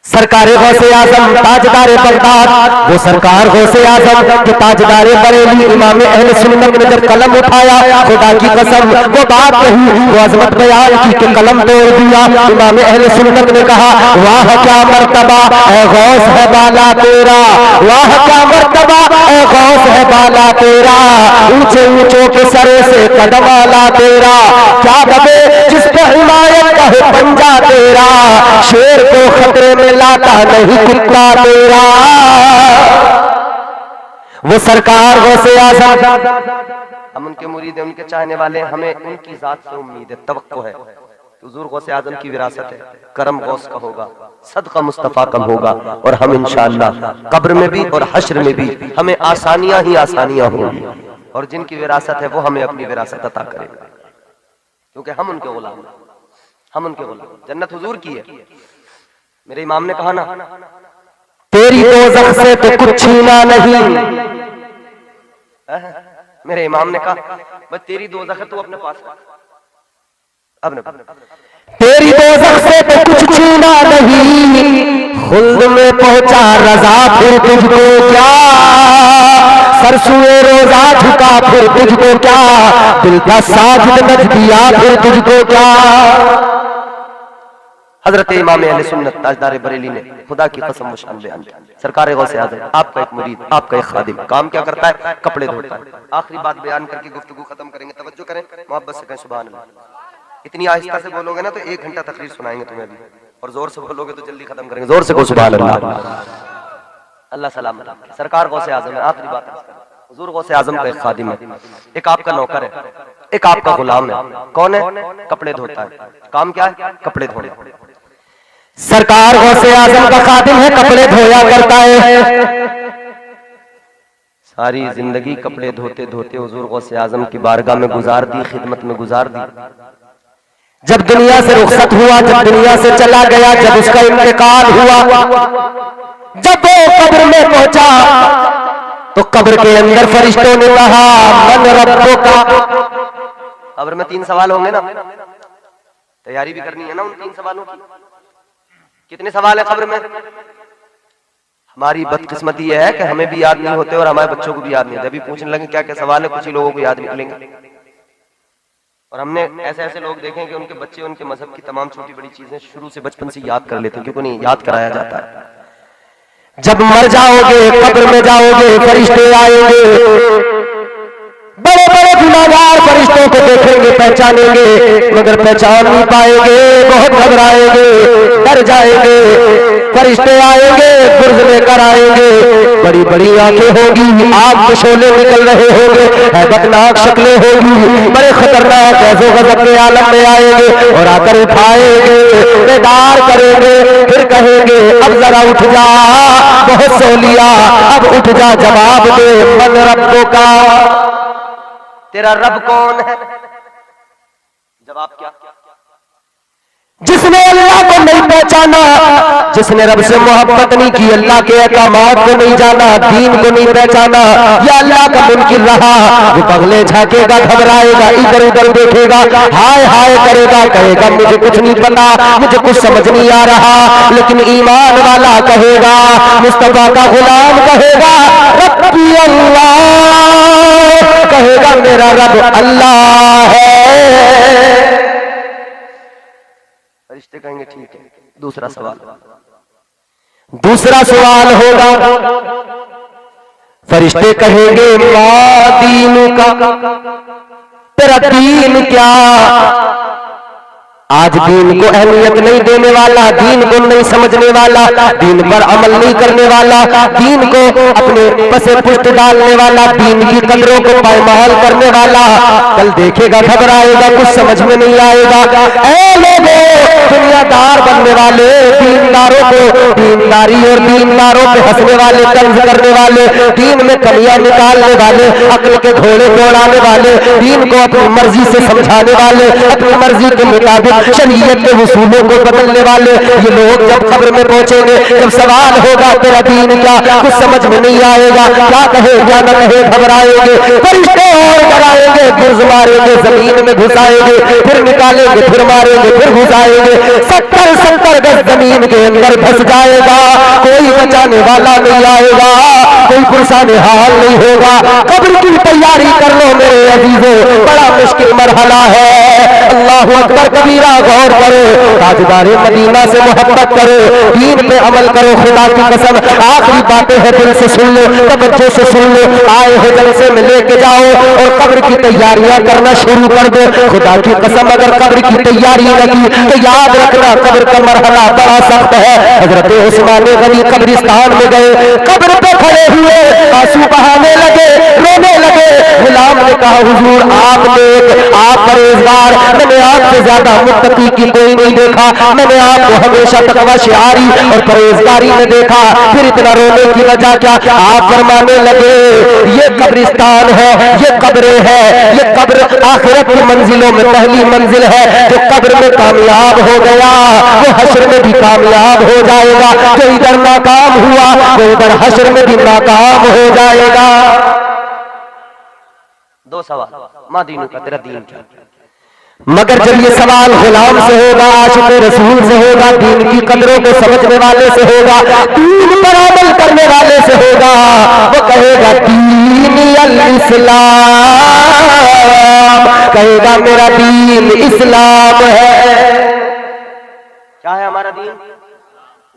सरकारे गौसे आजम ताजदारे बगदाद, वो सरकार गौसे आजम के ताजदारे बरेली इमाम अहले सुन्नत ने जब कलम उठाया, खुदा की कसम वो बात कही, वो अजमत बयान की कि कलम तोड़ दिया। इमाम अहले सुन्नत ने कहा वाह क्या मर्तबा ए गौस है बाला तेरा, वाह क्या मर्तबा ए गौस है बाला तेरा, ऊंचे ऊंचों के सरों से कदम आला तेरा, क्या दबे जिस पे हिमायत का है पंजा तेरा, शेर को खतरे में लाता नहीं कुत्ता तेरा। वो सरकार गौसे आज़म, हम उनके मुरीद हैं, उनके चाहने वाले, हमें उनकी जात से उम्मीद है, तवक्को है। हुजूर गौसे आज़म की विरासत है, करम गौस का होगा, सदका मुस्तफा कम होगा, और हम इंशाअल्लाह कब्र में भी और हश्र में भी हमें आसानियां ही आसानियां होंगी, और जिनकी विरासत है वो हमें अपनी विरासत अता करेगा, क्योंकि हम उनके गुलाम हैं। हम उनके गुलाम। जन्नत हुजूर की है। मेरे इमाम ने कहा ना, तेरी दोज़ख से तो कुछ छीना नहीं। मेरे इमाम ने कहा बस तेरी दोज़ख है, तू अपने पास रख। अब तेरी दोज़ख से तो कुछ छीना नहीं, खुल्द में पहुंचा रज़ा फिर तुझको क्या, सरसुए रोजा झुका फिर तुझको क्या, दिल का साजिद नच दिया फिर तुझको क्या। हजरत इमाम अहले सुन्नत ताजदार बरेली ने खुदा की कसम व शान बयान किया। सरकार गौसे आज़म, आपका एक मुरीद, आपका एक खादिम काम क्या करता है? कपड़े धोता है। आखिरी बात बयान करके गुफ्तगू खत्म करेंगे। तवज्जो करें, मोहब्बत से कहें सुभान अल्लाह। इतनी आहिस्ता से बोलोगे ना तो 1 घंटा तकरीर सुनाएंगे तुम्हें भी, और जोर से बोलोगे तो जल्दी खत्म करेंगे। जोर से कहो सुभान अल्लाह। अल्लाह सलामत रखे। सरकार गौसे आज़म है, आखिरी बात हुजूर गौसे आज़म का एक खादिम है, एक आपका नौकर है, एक आपका गुलाम है। कौन है? कपड़े धोता है। काम क्या है? कपड़े धोना। सरकार गौसे आज़म का खादिम है, कपड़े धोया करता है। सारी जिंदगी कपड़े धोते धोते हुजूर गौसे आज़म की बारगाह में गुजार दी, खिदमत में गुजार दी। जब दुनिया से रुखसत हुआ, जब दुनिया से चला गया, जब उसका इंतकाल हुआ, जब वो कब्र में पहुंचा तो कब्र के अंदर फरिश्तों ने कहा मन रब्बो का। कब्र में 3 सवाल होंगे ना, तैयारी भी करनी है ना उन 3 सवालों की। कितने सवाल है कब्र में? हमारी बदकिस्मती यह है कि हमें भी याद नहीं होते और हमारे बच्चों को भी याद नहीं होते। अभी पूछने लगे क्या क्या सवाल है, कुछ ही लोगों को याद निकलेंगे। और हमने ऐसे ऐसे लोग देखे कि उनके बच्चे उनके मजहब की तमाम छोटी बड़ी चीजें शुरू से बचपन से याद कर लेते हैं, क्योंकि नहीं याद कराया जाता है। जब मर जाओगे, कब्र में जाओगे, फरिश्ते आएंगे, बड़े बड़े गुनाहगार फरिश्तों को देखेंगे, पहचानेंगे, मगर पहचान नहीं पाएंगे, बहुत घबराएंगे, डर जाएंगे। फरिश्ते आएंगे, गुर्ज लेकर आएंगे, बड़ी बड़ी आंखें होगी, आग के शोले निकल रहे होंगे, हैबतनाक शक्लें होगी, बड़े खतरनाक ऐसे गजब के आलम में आएंगे और आकर उठाएंगे, बेदार करेंगे, फिर कहेंगे अब जरा उठ जा, बहुत सो लिया, अब उठ जा, जवाब दे मन रब्बो का, तेरा रब कौन है? जवाब क्या? जिसने अल्लाह को नहीं पहचाना, जिसने रब से मोहब्बत नहीं की, अल्लाह के अहकामात को नहीं जाना, दीन को नहीं पहचाना, या अल्लाह का मुनकिर रहा, वो पगले झांकेगा, घबराएगा, इधर उधर देखेगा, हाय हाय करेगा, कहेगा मुझे कुछ नहीं पता, मुझे कुछ समझ नहीं आ रहा। लेकिन ईमान वाला कहेगा, मुस्तफा का गुलाम कहेगा रब्बी अल्लाह, कहेगा मेरा रब अल्लाह है। फरिश्ते कहेंगे ठीक है। दूसरा सवाल होगा, फरिश्ते कहेंगे मा दीनु का, तेरा दीन क्या? आज दीन को अहमियत नहीं देने वाला, दीन को नहीं समझने वाला, दीन पर अमल नहीं करने वाला, दीन को अपने पसे पुष्ट डालने वाला, दीन की कदरों को पायमाल करने वाला, कल देखेगा, घबराएगा, कुछ समझ में नहीं आएगा। ऐ लोगों, दुनियादार बनने वाले, दीनदारों को दीनदारी और दीनदारों पे हंसने वाले, तंज करने वाले, दीन में कमियां निकालने वाले, अक्ल के घोड़े दौड़ाने वाले, दीन को अपनी मर्जी से समझाने वाले, अपनी मर्जी के मुताबिक शरीयत के उसूलों को बदलने वाले, ये लोग जब कब्र में पहुंचेंगे, जब सवाल होगा तेरा दीन क्या, कुछ समझ में नहीं आएगा, क्या कहे क्या न कहे, घबराएंगे, फरिश्ते और डराएंगे, गुर्ज मारेंगे, जमीन में घुसाएंगे, फिर निकालेंगे, फिर मारेंगे, फिर घुसाएंगे, 70 गज जमीन के अंदर धंस जाएगा, कोई बचाने वाला नहीं आएगा, कोई पुरसाने हाल नहीं होगा। कब्र की तैयारी कर लो मेरे अजीजों, बड़ा मुश्किल मरहला है। अल्लाहु अकबर कबीरा, गौर करो, ताजदारे मदीना से मोहब्बत करो, दीन पे अमल करो, खुदा की कसम आखिरी बातें हैं, दिल से सुन लो, तवज्जो से सुन लो, आए हो जलसे में लेके जाओ और कब्र की तैयारियां करना शुरू कर दो। खुदा की कसम अगर कब्र की तैयारी लगी तो याद रखना कब्र का मरहला बड़ा सख्त है। हजरत उस्मान गनी कब्रिस्तान में गए, कब्र पे खड़े हुए, आंसू बहाने लगे, रोने लगे। गुलाम ने कहा हुजूर आप नेक, आप परहेजगार, मैंने आपसे ज्यादा मुत्तकी की कोई नहीं देखा, मैंने आपको हमेशा तकवा शिआरी और परहेजगारी में देखा, फिर इतना रोने की वजह क्या? आप फरमाने लगे ये कब्रिस्तान है, ये कब्रें है, ये कब्र आखिरत की मंजिलों में पहली मंजिल है। जो कब्र में कामयाब हो गया वो हश्र में भी कामयाब हो जाएगा, जो इधर नाकाम हुआ वो इधर हश्र में भी नाकाम हो जाएगा। दो सवाल, माँ दीनू का तेरा दीन क्या? मगर जब ये सवाल गुलाम से होगा, आशिक रसूल से होगा, दीन की कदरों को समझने वाले से होगा, दीन पर अमल करने वाले से होगा, वो कहेगा दीन अल-इस्लाम, कहेगा मेरा दीन इस्लाम है। क्या है हमारा दीन?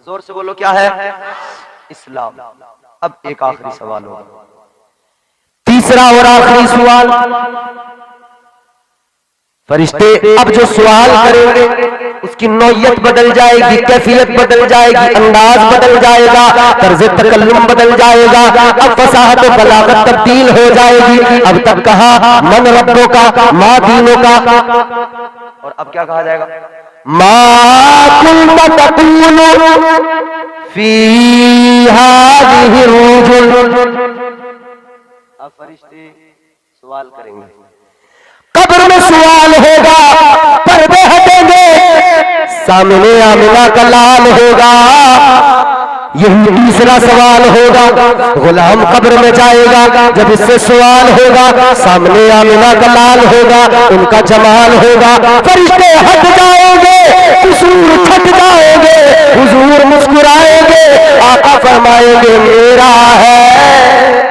जोर से बोलो क्या है? इस्लाम। अब एक आखिरी सवाल होगा, तीसरा और आखिरी सवाल। फरिश्ते अब जो सवाल करेंगे उसकी नौयत बदल जाएगी, कैफियत बदल जाएगी, अंदाज बदल जाएगा, तर्ज तकल्लुम बदल जाएगा। अब फसाहत और बलागत तब्दील हो जाएगी। अब तक कहा मन रब्बों का, माँ दीनों का, और अब क्या कहा जाएगा? मा कुन्ता तक़ूलु फी हाज़िहि रुजुल। अब फरिश्ते सवाल करेंगे, कब्र में सवाल होगा, पर्दे हटेंगे, सामने आमिना का लाल होगा। यही तीसरा सवाल होगा, गुलाम कब्र में जाएगा, जब इससे सवाल होगा, सामने आमिना का लाल होगा, उनका जमाल होगा, फरिश्ते हट जाएंगे, कसूर छट जाएंगे, हुजूर मुस्कुराएंगे, आका फरमाएंगे मेरा है।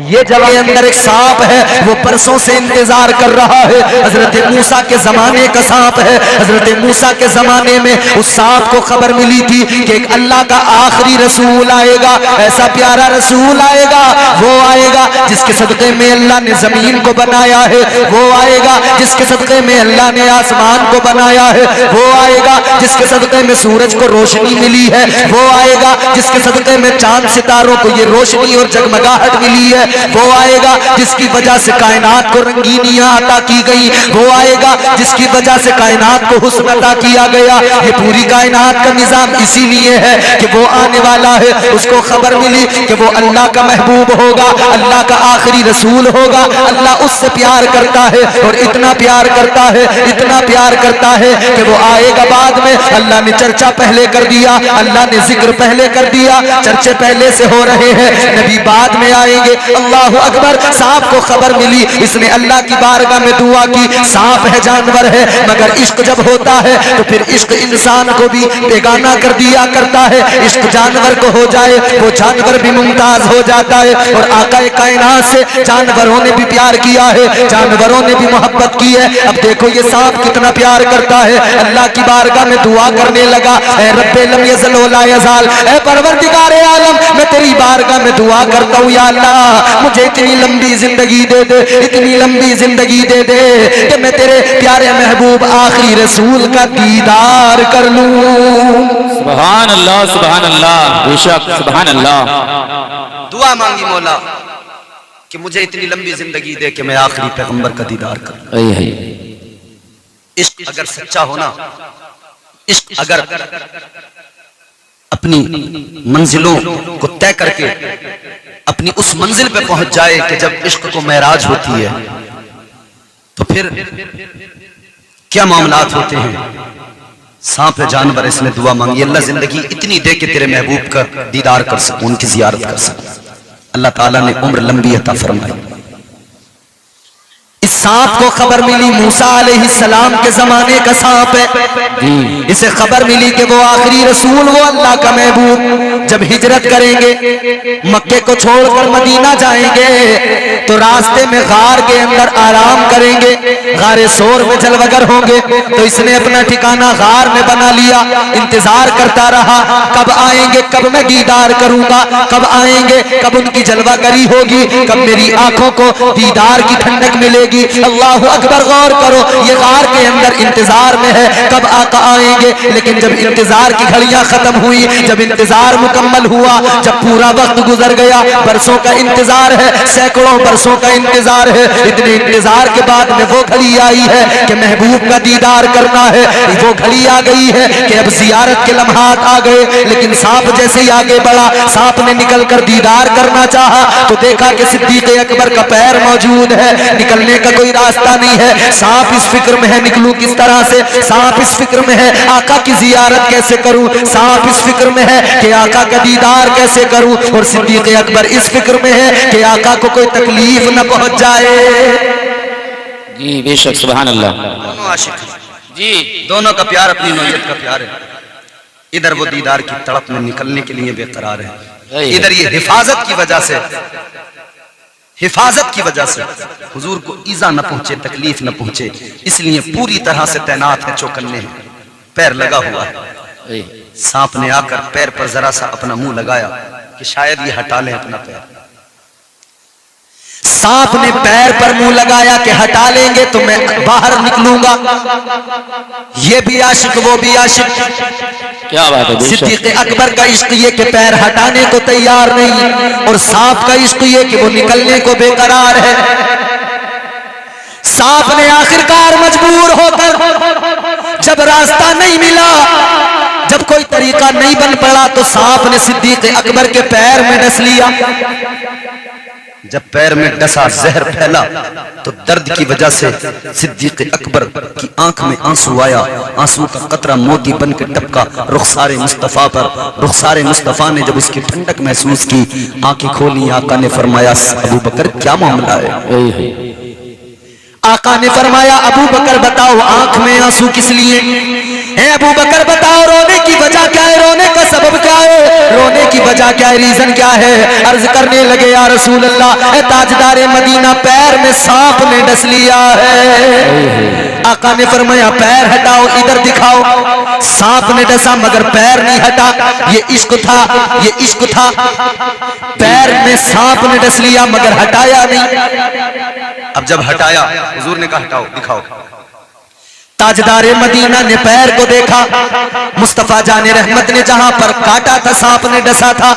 ये जवाब अंदर एक सांप है, वो परसों से इंतजार कर रहा है। हजरत मूसा के जमाने का सांप है। हजरत मूसा के जमाने में उस सांप को खबर मिली थी कि एक अल्लाह का आखिरी रसूल आएगा, ऐसा प्यारा रसूल आएगा, वो आएगा जिसके सदक़े में अल्लाह ने जमीन को बनाया है, वो आएगा जिसके सदक़े में अल्लाह ने आसमान को बनाया है, वो आएगा जिसके सदक़े में सूरज को रोशनी मिली है, वो आएगा जिसके सदक़े में चांद सितारों को ये रोशनी और जगमगाहट मिली है, वो आएगा जिसकी वजह से कायनात को रंगीनियां अता की गई, वो आएगा जिसकी वजह से कायनात को हुस्न अता किया गया। ये पूरी कायनात का निजाम इसीलिए है कि वो आने वाला है। उसको खबर मिली कि वो अल्लाह का महबूब होगा, अल्लाह का आखिरी रसूल होगा, अल्लाह उससे प्यार करता है और इतना प्यार करता है, इतना प्यार करता है कि वो आएगा बाद में। अल्लाह ने चर्चा पहले कर दिया, अल्लाह ने जिक्र पहले कर दिया, चर्चे पहले से हो रहे हैं, नबी बाद में आएंगे। अल्लाहु अकबर। सांप को खबर मिली, इसने अल्लाह की बारगाह में दुआ की, सांप है जानवर है मगर इश्क जब होता है तो फिर इश्क इंसान को भी बेगाना कर दिया करता है। इश्क जानवर को हो जाए वो जानवर भी मुमताज हो जाता है। और आकाए कायनात से जानवरों ने भी प्यार किया है, जानवरों ने भी मोहब्बत की है। अब देखो ये सांप कितना प्यार करता है, अल्लाह की बारगाह में दुआ करने लगा, ऐ रब्बे लम यज़ल वला यज़ाल, ऐ परवरदिगारे आलम मैं तेरी बारगाह में दुआ करता हूँ या अल्लाह मुझे इतनी लंबी जिंदगी दे दे, इतनी लंबी जिंदगी दे दे कि मैं तेरे प्यारे महबूब आखिरी रसूल का दीदार कर लूं। सुभान अल्लाह, सुभान अल्लाह, बेशक सुभान अल्लाह। दुआ मांगी मौला कि मुझे इतनी लंबी जिंदगी दे कि मैं आखिरी पैगंबर का दीदार कर लूं। इश्क अगर सच्चा होना, इश्क अगर अपनी मंजिलों को तय करके अपनी उस मंजिल पे पहुंच जाए कि जब इश्क को महराज होती है तो फिर क्या मामलात होते हैं। सांप है जानवर, इसने दुआ मांगी अल्लाह जिंदगी इतनी दे कि तेरे महबूब का दीदार कर सकूं, उनकी जियारत कर सकूं। अल्लाह ताला ने उम्र लंबी अता फरमाई। इस सांप को खबर मिली मूसा अलैहिस्सलाम के जमाने का सांप है। इसे खबर मिली कि वो आखिरी रसूल, वो अल्लाह का महबूब जब हिजरत करेंगे, मक्के को छोड़कर मदीना जाएंगे तो रास्ते में गार के अंदर आराम करेंगे, गारे सोर में जलवगर होंगे। तो इसने अपना ठिकाना गार में बना लिया, इंतजार करता रहा कब आएंगे, कब मैं दीदार करूंगा, कब आएंगे, कब उनकी जलवागरी होगी, कब मेरी आंखों को दीदार की ठंडक मिलेगी। अल्लाह अकबर, गौर करो, ये गार के अंदर इंतजार में है कब आका आएंगे। लेकिन जब इंतजार की घड़ियां खत्म हुई, जब इंतजार मुकम्मल हुआ, जब पूरा वक्त गुजर गया, बरसों का इंतजार है, सैकड़ों बरसों का इंतजार है, इतने इंतजार के बाद में वो घड़ी आई है कि महबूब का दीदार करना है। वो घड़ी आ गई है कि अब जियारत के लम्हात आ गए। लेकिन सांप जैसे ही आगे बढ़ा, सांप ने निकल कर दीदार करना चाहा तो देखा कि सिद्दीक अकबर का पैर मौजूद है, निकलने का कोई रास्ता नहीं है। सांप इस फिक्र में है निकलूं किस तरह से, सांप इस फिक्र में है आका की जियारत कैसे करूं, सांप इस फिक्र में है कि आका का दीदार कैसे करूं, और सिद्दीक अकबर इस फिक्र में है कि आका को कोई तकलीफ न पहुंच जाए। जी बेशक, सुभान अल्लाह। दोनों आशिक जी, दोनों का प्यार अपनी नौयत का प्यार है। इधर वो दीदार की तड़प में निकलने के लिए बेकरार है, इधर ये हिफाजत की वजह से, हिफाजत की वजह से हुजूर को ईजा न पहुंचे, तकलीफ न पहुंचे, इसलिए पूरी तरह से तैनात है, चौकन्ने हैं, पैर लगा हुआ है। सांप ने आकर पैर पर जरा सा अपना मुंह लगाया कि शायद ये हटा लें अपना पैर। सांप ने पैर पर मुंह लगाया कि हटा लेंगे तो मैं बाहर निकलूंगा। ये भी आशिक वो भी आशिक, क्या बात है। सिद्दीक अकबर का इश्क ये कि पैर हटाने को तैयार नहीं, और सांप का इश्क ये कि वो निकलने को बेकरार है। सांप ने आखिरकार मजबूर होकर, जब रास्ता नहीं मिला, जब कोई तरीका नहीं बन पड़ा, तो सांप ने सिद्दीक अकबर के पैर में डस लिया। जब पैर में डसा, जहर फैला, तो दर्द की वजह से सिद्दीक अकबर की आंख में आंसू आया। आंसू का कतरा मोती बन के टपका रुखसारे मुस्तफा पर। रुखसारे मुस्तफा ने जब उसकी ठंडक महसूस की, आंखें खोली, आका ने फरमाया अबू बकर क्या मामला है। आका ने फरमाया अबू बकर बताओ आंख में आंसू किस लिए है, अबू बकर बताओ रोने की वजह क्या है, रोने का सबब क्या है, रोने की वजह क्या है, रीजन क्या है। अर्ज करने लगे या रसूल अल्लाह, ताजदारे मदीना पैर में सांप ने डस लिया है। आका ने फरमाया पैर हटाओ, इधर दिखाओ। सांप ने डसा मगर पैर नहीं हटा, ये इश्क था, ये इश्क था। पैर में सांप ने डस लिया मगर हटाया नहीं। अब जब हटाया हुजूर ने कहा हटाओ दिखाओ। ताजदारे मदीना ने पैर को देखा, मुस्तफा जाने रहमत ने जहां पर काटा था, सांप ने डसा था,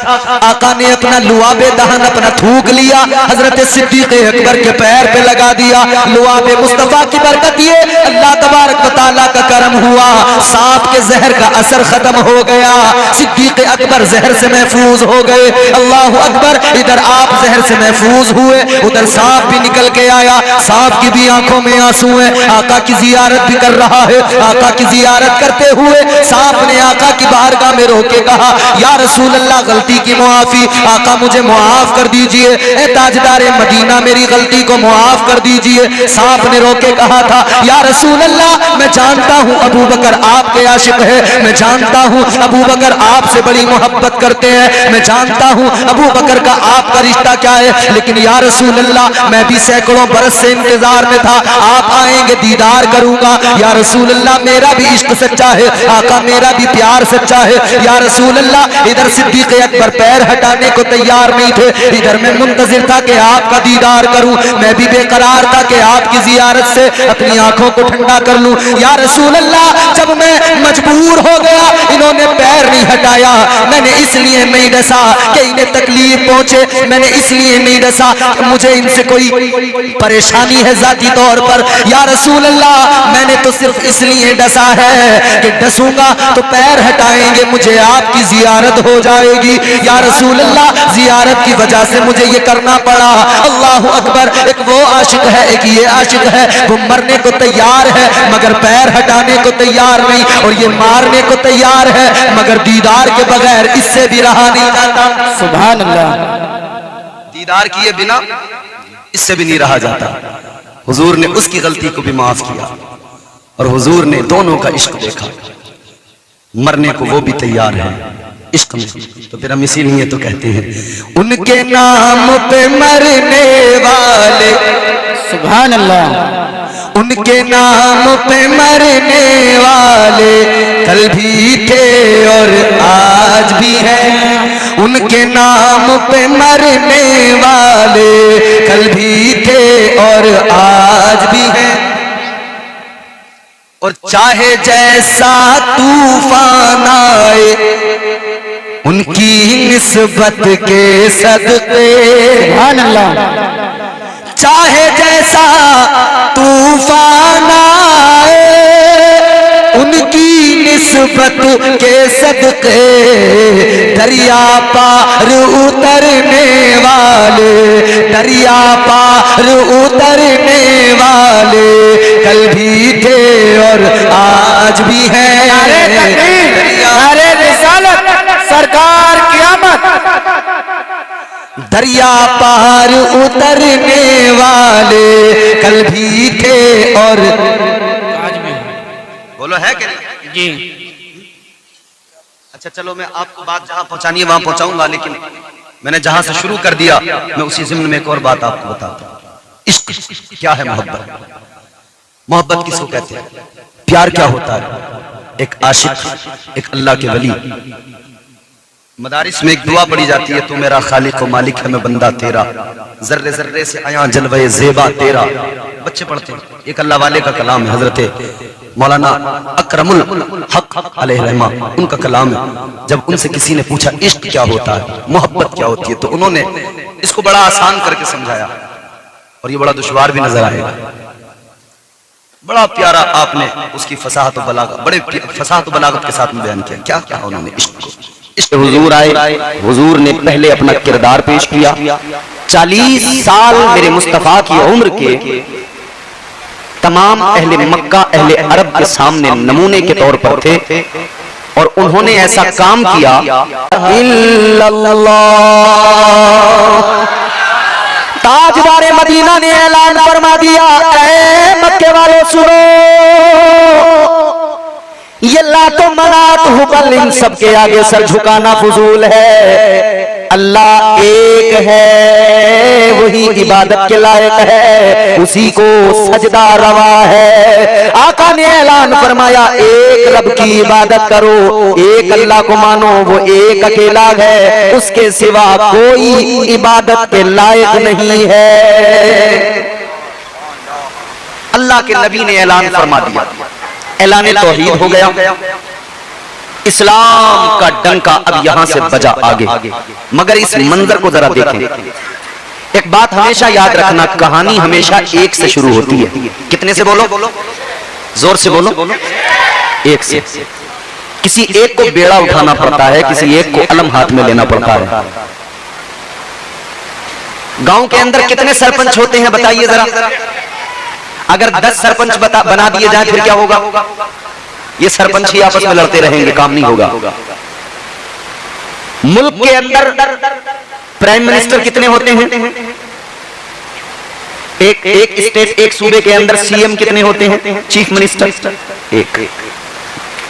आका ने अपना लुआबे दहन अपना थूक लिया, हजरत सिद्दीक अकबर के पैर पे लगा दिया। लुआबे मुस्तफा की बरकत ये अल्लाह तबारक व तआला का करम हुआ, सांप के जहर का असर खत्म हो गया, सिद्दीक अकबर जहर से महफूज हो गए। अल्लाह अकबर, इधर आप जहर से महफूज हुए, उधर सांप भी निकल के आया, सांप की भी आंखों में आंसू है। आका की जियारत भी कर रहा है, आका की जियारत करते हुए सांप ने आका की बारगाह में रोक के कहा या रसूल अल्लाह गलती की मुआफी, आका मुझे मुआफ कर दीजिए, ए ताजदारे मदीना मेरी गलती को मुआफ कर दीजिए। सांप ने रोक के कहा था या रसूल अल्लाह मैं जानता हूं अबू बकर आपके आशिक है, मैं जानता हूं अबू बकर आपसे बड़ी मोहब्बत करते हैं, मैं जानता हूं अबू बकर का आपका रिश्ता क्या है, लेकिन या रसूल अल्लाह मैं भी सैकड़ों बरस से इंतजार में था, आप आएंगे दीदार करूंगा। या रसूल अल्लाह मेरा भी इश्क सच्चा है, आका मेरा भी प्यार सच्चा है। या रसूल अल्लाह इधर सिद्दीक अकबर पैर हटाने को तैयार नहीं थे, इधर मैं मुंतजिर था कि आपका दीदार करूं, मैं भी बेकरार था कि आपकी जियारत से अपनी आंखों को ठंडा कर लूं। या रसूल अल्लाह जब मैं मजबूर हो गया, इन्होंने पैर नहीं हटाया, मैंने इसलिए नहीं डसा कि इन्हें तकलीफ पहुंचे, मैंने इसलिए नहीं डसा मुझे इनसे कोई परेशानी है जाती तौर पर। या रसूल अल्लाह मैंने तो सिर्फ इसलिए डसा है कि डसूंगा तो पैर हटाएंगे, मुझे आपकी जियारत हो जाएगी। या रसूल अल्लाह जियारत की वजह से मुझे ये करना पड़ा। अल्लाह अकबर, एक वो आशिक है, एक ये आशिक है, वो मरने को तैयार है मगर पैर हटाने को तैयार नहीं, और ये मारने को तैयार है मगर दीदार के बगैर इससे भी रहा नहीं जाता। सुभान अल्लाह। दीदार किए बिना इससे भी नहीं रहा जाता। हुजूर ने उसकी गलती को भी माफ किया और हुजूर ने दोनों का इश्क देखा, मरने को वो भी तैयार है इश्क में। तो फिर हम इसीलिए तो कहते हैं उनके नाम पे मरने वाले, सुभान अल्लाह, उनके नाम पे मरने वाले कल भी थे और आज भी हैं, उनके नाम पे मरने वाले कल भी थे और आज चाहे जैसा तूफान आए उनकी निस्बत के सदके, सुभान अल्लाह। चाहे जैसा तूफान आए उनकी निस्बत के सदके, दरिया पार उतरने वाले, दरिया पार उतरने वाले कल भी थे और आज भी हैं। नारे रिसालत, सरकार क़यामत। दरिया पार उतरने वाले कल भी थे और आज में बोलो है कि नहीं? जी अच्छा चलो, मैं आपको बात जहां पहुंचानी है वहां पहुंचाऊंगा, लेकिन मैंने जहां से शुरू कर दिया मैं उसी ज़िम्न में एक और बात आपको बताता हूं। इश्क क्या है? मोहब्बत। मोहब्बत किसको कहते हैं? प्यार क्या होता है? एक आशिक, एक अल्लाह के वली। मदारिस में एक दुआ पढ़ी जाती है, तू मेरा खालिक व मालिक है, मैं बंदा तेरा, जर्रे जर्रे से आया जलवे ज़ेबा तेरा। बच्चे पढ़ते हैं, एक अल्लाह वाले का कलाम है, हजरत मौलाना अकरमुल हक अलैहिर्रहमा, उनका कलाम है। जब उनसे किसी ने पूछा इश्क क्या होता है, मोहब्बत क्या होती है, तो उन्होंने इसको बड़ा आसान करके समझाया और ये बड़ा दुश्वार भी नजर आएगा। बड़ा प्यारा आपने उसकी फसाहत व बलागत, बड़े फसाहत व बलागत के साथ में बयान किया। क्या क्या उन्होंने इश्क को? हुजूर आए, हुजूर ने पहले अपना किरदार पेश किया। 40 साल मेरे मुस्तफा की उम्र के तमाम अहले मक्का, अहले अरब के सामने नमूने के तौर पर थे और उन्होंने ऐसा काम किया। ताजदारे मदीना ने ऐलान फरमा दिया, ऐ मक्के वालों सुनो, ये लातो मनात हुबल इन सबके आगे सर झुकाना फजूल है। अल्लाह एक है, वही इबादत के लायक है, उसी को सजदा रवा है। आका ने ऐलान फरमाया, एक रब की इबादत करो, एक अल्लाह को मानो, वो एक अकेला है, उसके सिवा कोई इबादत के लायक नहीं है। अल्लाह के नबी ने ऐलान फरमा दिया, ऐलान तौहीद हो गया। इस्लाम का डंका अब यहां से बजा आगे। मगर इस मंजर को जरा देखें। एक बात हमेशा याद रखना, कहानी हमेशा एक से शुरू होती है। कितने से बोलो? जोर से बोलो। एक से। किसी एक को बेड़ा उठाना पड़ता है, किसी एक को अलम हाथ में लेना पड़ता है। गांव के अंदर कितने सरपंच होते हैं बताइए जरा? अगर 10 सरपंच बना दिए जाए फिर क्या होगा? ये सरपंच ही आपस में लड़ते रहेंगे, काम नहीं होगा। मुल्क के अंदर प्राइम मिनिस्टर कितने होते हैं? एक स्टेट, एक सूबे के अंदर सीएम कितने होते हैं? चीफ मिनिस्टर एक।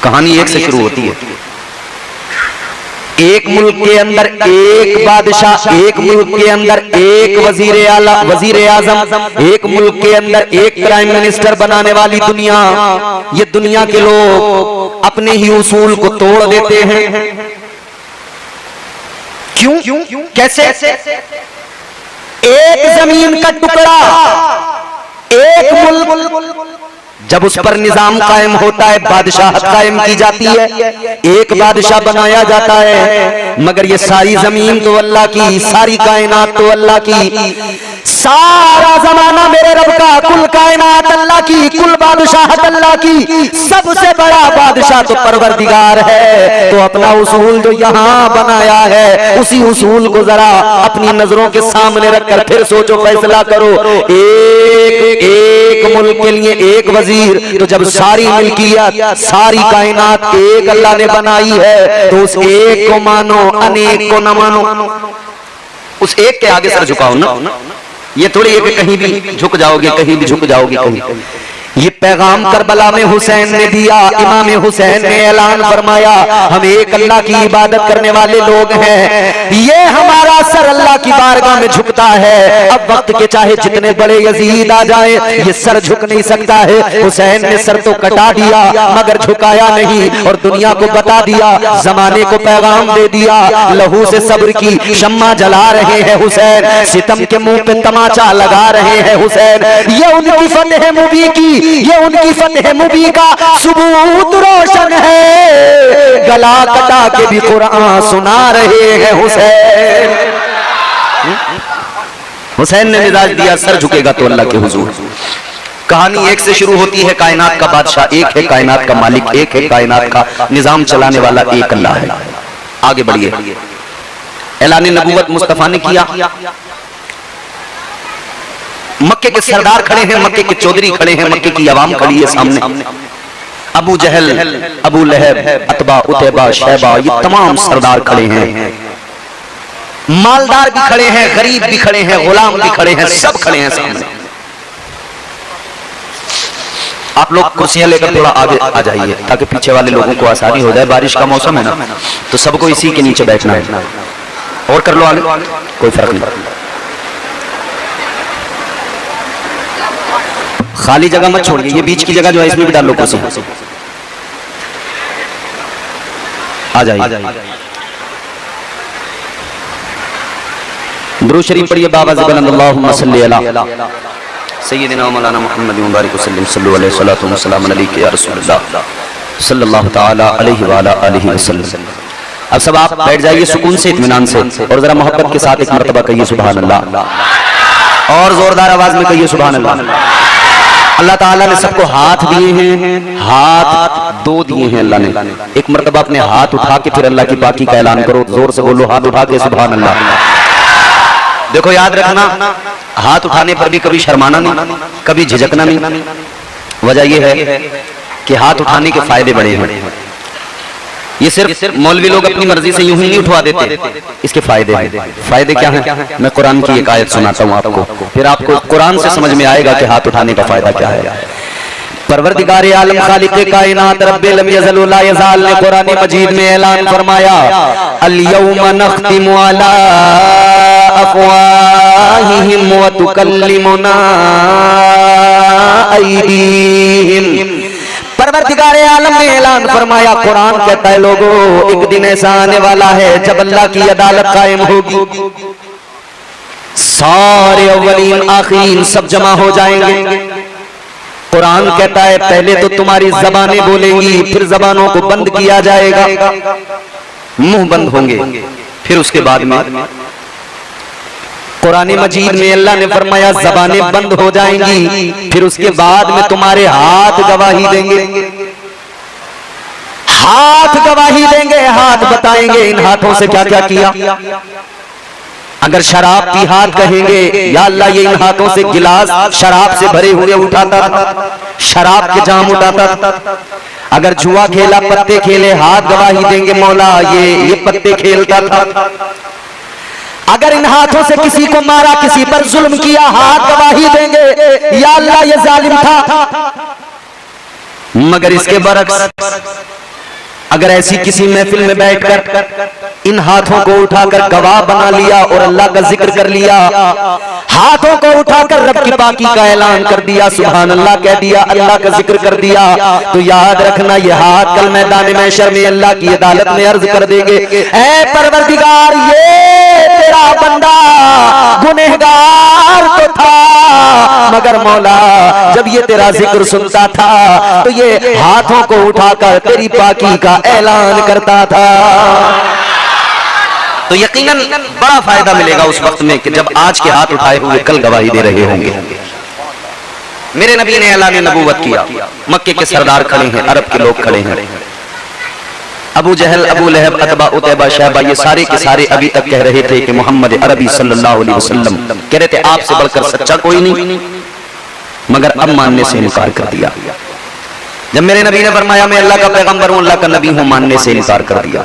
कहानी एक से शुरू होती है। एक मुल्क के अंदर एक बादशाह, एक मुल्क के अंदर एक वजीर आला, वजीर आजम, एक मुल्क के अंदर एक प्राइम मिनिस्टर बनाने वाली दुनिया। ये दुनिया के लोग अपने ही उसूल को तोड़ देते हैं। क्यों? कैसे? एक जमीन का टुकड़ा, एक मुल्क, जब उस पर निजाम कायम होता है, बादशाहत कायम की जाती है, एक बादशाह बनाया जाता है। मगर ये सारी जमीन तो अल्लाह की, सारी कायनात तो अल्लाह की, सारा जमाना मेरे रब का, कुल कायनात अल्लाह की, कुल बादशाहत अल्लाह की। सबसे बड़ा बादशाह तो परवरदिगार है। तो अपना उसूल जो यहाँ बनाया है, उसी उसूल को जरा अपनी नजरों के सामने रखकर फिर सोचो, फैसला करो। एक मुल्क के लिए एक वजीर, तो जब सारी मिल्कियत, सारी कायनात एक अल्लाह ने बनाई है, तो उस एक को मानो, अनेक को न मानो। उस एक के आगे सर झुकाओ ना। ये थोड़ी है कि कहीं भी झुक जाओगे, कहीं भी झुक जाओगे, कहीं। ये पैगाम करबला में हुसैन ने दिया। इमाम हुसैन ने ऐलान फरमाया, हम एक अल्लाह की इबादत करने वाले लोग हैं। ये हमारा सर अल्लाह की बारगाह में झुकता है। अब वक्त के चाहे जितने बड़े यजीद आ जाए, ये सर झुक नहीं सकता है। हुसैन ने सर तो कटा दिया मगर झुकाया नहीं, और दुनिया को बता दिया, जमाने को पैगाम दे दिया, लहू से सब्र की शम्मा जला रहे हैं हुसैन, सितम के मुंह पे तमाचा लगा रहे हैं हुसैन। ये उनकी फतेह मुबी की ये उनकी फतेह मुबी का सबूत रोशन है। गला कटा के भी कुरान सुना रहे हैं हुसैन। हुसैन ने मिजाज दिया, सर झुकेगा तो अल्लाह के हुजूर। कहानी एक से शुरू होती है। कायनात का बादशाह एक है, कायनात का मालिक एक है, कायनात का निजाम चलाने वाला एक अल्लाह है। आगे बढ़िए। ऐलान नबूवत मुस्तफा ने किया। मक्के के सरदार खड़े हैं, मक्के के चौधरी खड़े हैं, मक्के की अवाम खड़ी है सामने। अबू जहल, अबू लहब, अतबा, उतैबा, शैबा, ये तमाम सरदार खड़े हैं। मालदार भी खड़े हैं, गरीब भी खड़े हैं, गुलाम भी खड़े हैं, सब खड़े हैं सामने। आप लोग कुर्सियां लेकर थोड़ा आगे आ जाइए ताकि पीछे वाले लोगों को आसानी हो जाए। बारिश का मौसम है ना, तो सबको इसी के नीचे बैठना है। और कर लो आगे, कोई फर्क नहीं। खाली जगह मत छोड़िए, ये बीच की जगह जो है इसमें भी डाल लो कुर्सी। आ जाइए। दुरूद शरीफ पढ़िए। बाबा ज़िबन अल्लाहुम्मा सल्ली अला सय्यिदिना मौलाना मुहम्मद मुबारक वसल्लम सल्लल्लाहु अलैहि सल्लतु वस्सलाम अलैहि या रसूलल्लाह सल्लल्लाहु तआला अलैहि व अला आलिहि वसल्लम। अब सब आप बैठ जाइए सुकून से, इत्मीनान से, और जरा मोहब्बत के साथ एक मर्तबा कहिए सुभान अल्लाह, और जोरदार आवाज में कहिए सुभान अल्लाह। अल्लाह ताला ने सबको हाथ दिए हैं, हाथ दो दिए हैं अल्लाह ने। एक मर्तबा अपने हाथ उठा के फिर अल्लाह की पाकी का ऐलान करो, जोर से बोलो, हाथ उठा के सुभान अल्लाह। देखो याद रखना, हाथ उठाने पर भी कभी शर्माना नहीं, कभी झिझकना नहीं। वजह यह है कि हाथ उठाने के फायदे बड़े हैं। ये सिर्फ मौलवी लोग अपनी मर्जी से यूं ही नहीं उठवा देते, इसके फायदे हैं। फायदे क्या हैं? मैं कुरान की एक आयत सुनाता हूं आपको, फिर आपको कुरान से समझ में आएगा कि हाथ उठाने का फायदा क्या है। परवरदिगार आलम खालिक कायनात रब्बे लम यज़ल व ला यज़ाल ने कुरान मजीद में ऐलान फरमाया, अल यौमा नख्तिमु अला अफ़वाहिहिम व तुकल्लिमुना अयदीहिम। परवरदिगार आलम ने ऐलान फरमाया, कुरान कहता है लोगों, एक दिन ऐसा आने वाला है जब अल्लाह की अदालत कायम होगी, सारे अव्वलीन आखिरीन सब जमा हो जाएंगे। कुरान कहता है पहले तो तुम्हारी जबानें बोलेंगी, फिर जबानों को बंद किया जाएगा, मुंह बंद होंगे। फिर उसके बाद में कुरान मजीद में अल्लाह ने फरमाया जबानें बंद हो जाएंगी, फिर उसके बाद में तुम्हारे हाथ गवाही देंगे। हाथ गवाही देंगे, हाथ बताएंगे इन हाथों से क्या क्या किया। अगर शराब पी हाथ कहेंगे, या अल्लाह ये इन हाथों से गिलास शराब से भरे हुए उठाता था, शराब के जाम उठाता था। अगर जुआ खेला, पत्ते खेले, हाथ गवाही देंगे मौला ये पत्ते खेलता था। अगर इन हाथों से किसी को मारा, किसी पर जुल्म किया, हाथ गवाही देंगे या अल्लाह ये जालिम था। मगर इसके बरक्स अगर ऐसी किसी महफिल में बैठकर इन हाथों को उठाकर गवाह बना लिया और अल्लाह का जिक्र कर लिया, हाथों को उठाकर रब की पाकी का ऐलान कर दिया, सुभान अल्लाह कह दिया, अल्लाह का जिक्र कर दिया, तो याद रखना ये हाथ कल मैदान महशर में अल्लाह की अदालत में अर्ज कर देंगे, ऐ परवरदिगार ये तेरा बंदा गुनहगार तो था, मगर मौला जब ये तेरा जिक्र सुनता था तो ये हाथों को उठाकर तेरी पाकी का ऐलान करता था। तो यकीनन बड़ा फायदा मिलेगा उस वक्त में कि जब आज के हाथ उठाए हुए कल गवाही दे रहे होंगे। मेरे नबी ने ऐलान नबूवत किया, मक्के के सरदार खड़े हैं, अरब के लोग खड़े हैं, अबू जहल, अबू लहब, अतबा, उतैबा, शैबा, ये सारे के सारे अभी तक कह रहे थे कि मोहम्मद अरबी सल्लल्लाहु अलैहि वसल्लम कह रहे थे आपसे बढ़कर सच्चा कोई नहीं, मगर अब मानने से इनकार कर दिया। जब मेरे नबी ने फरमाया मैं अल्लाह का पैगंबर हूं, अल्लाह का नबी हूं, मानने से इनकार कर दिया।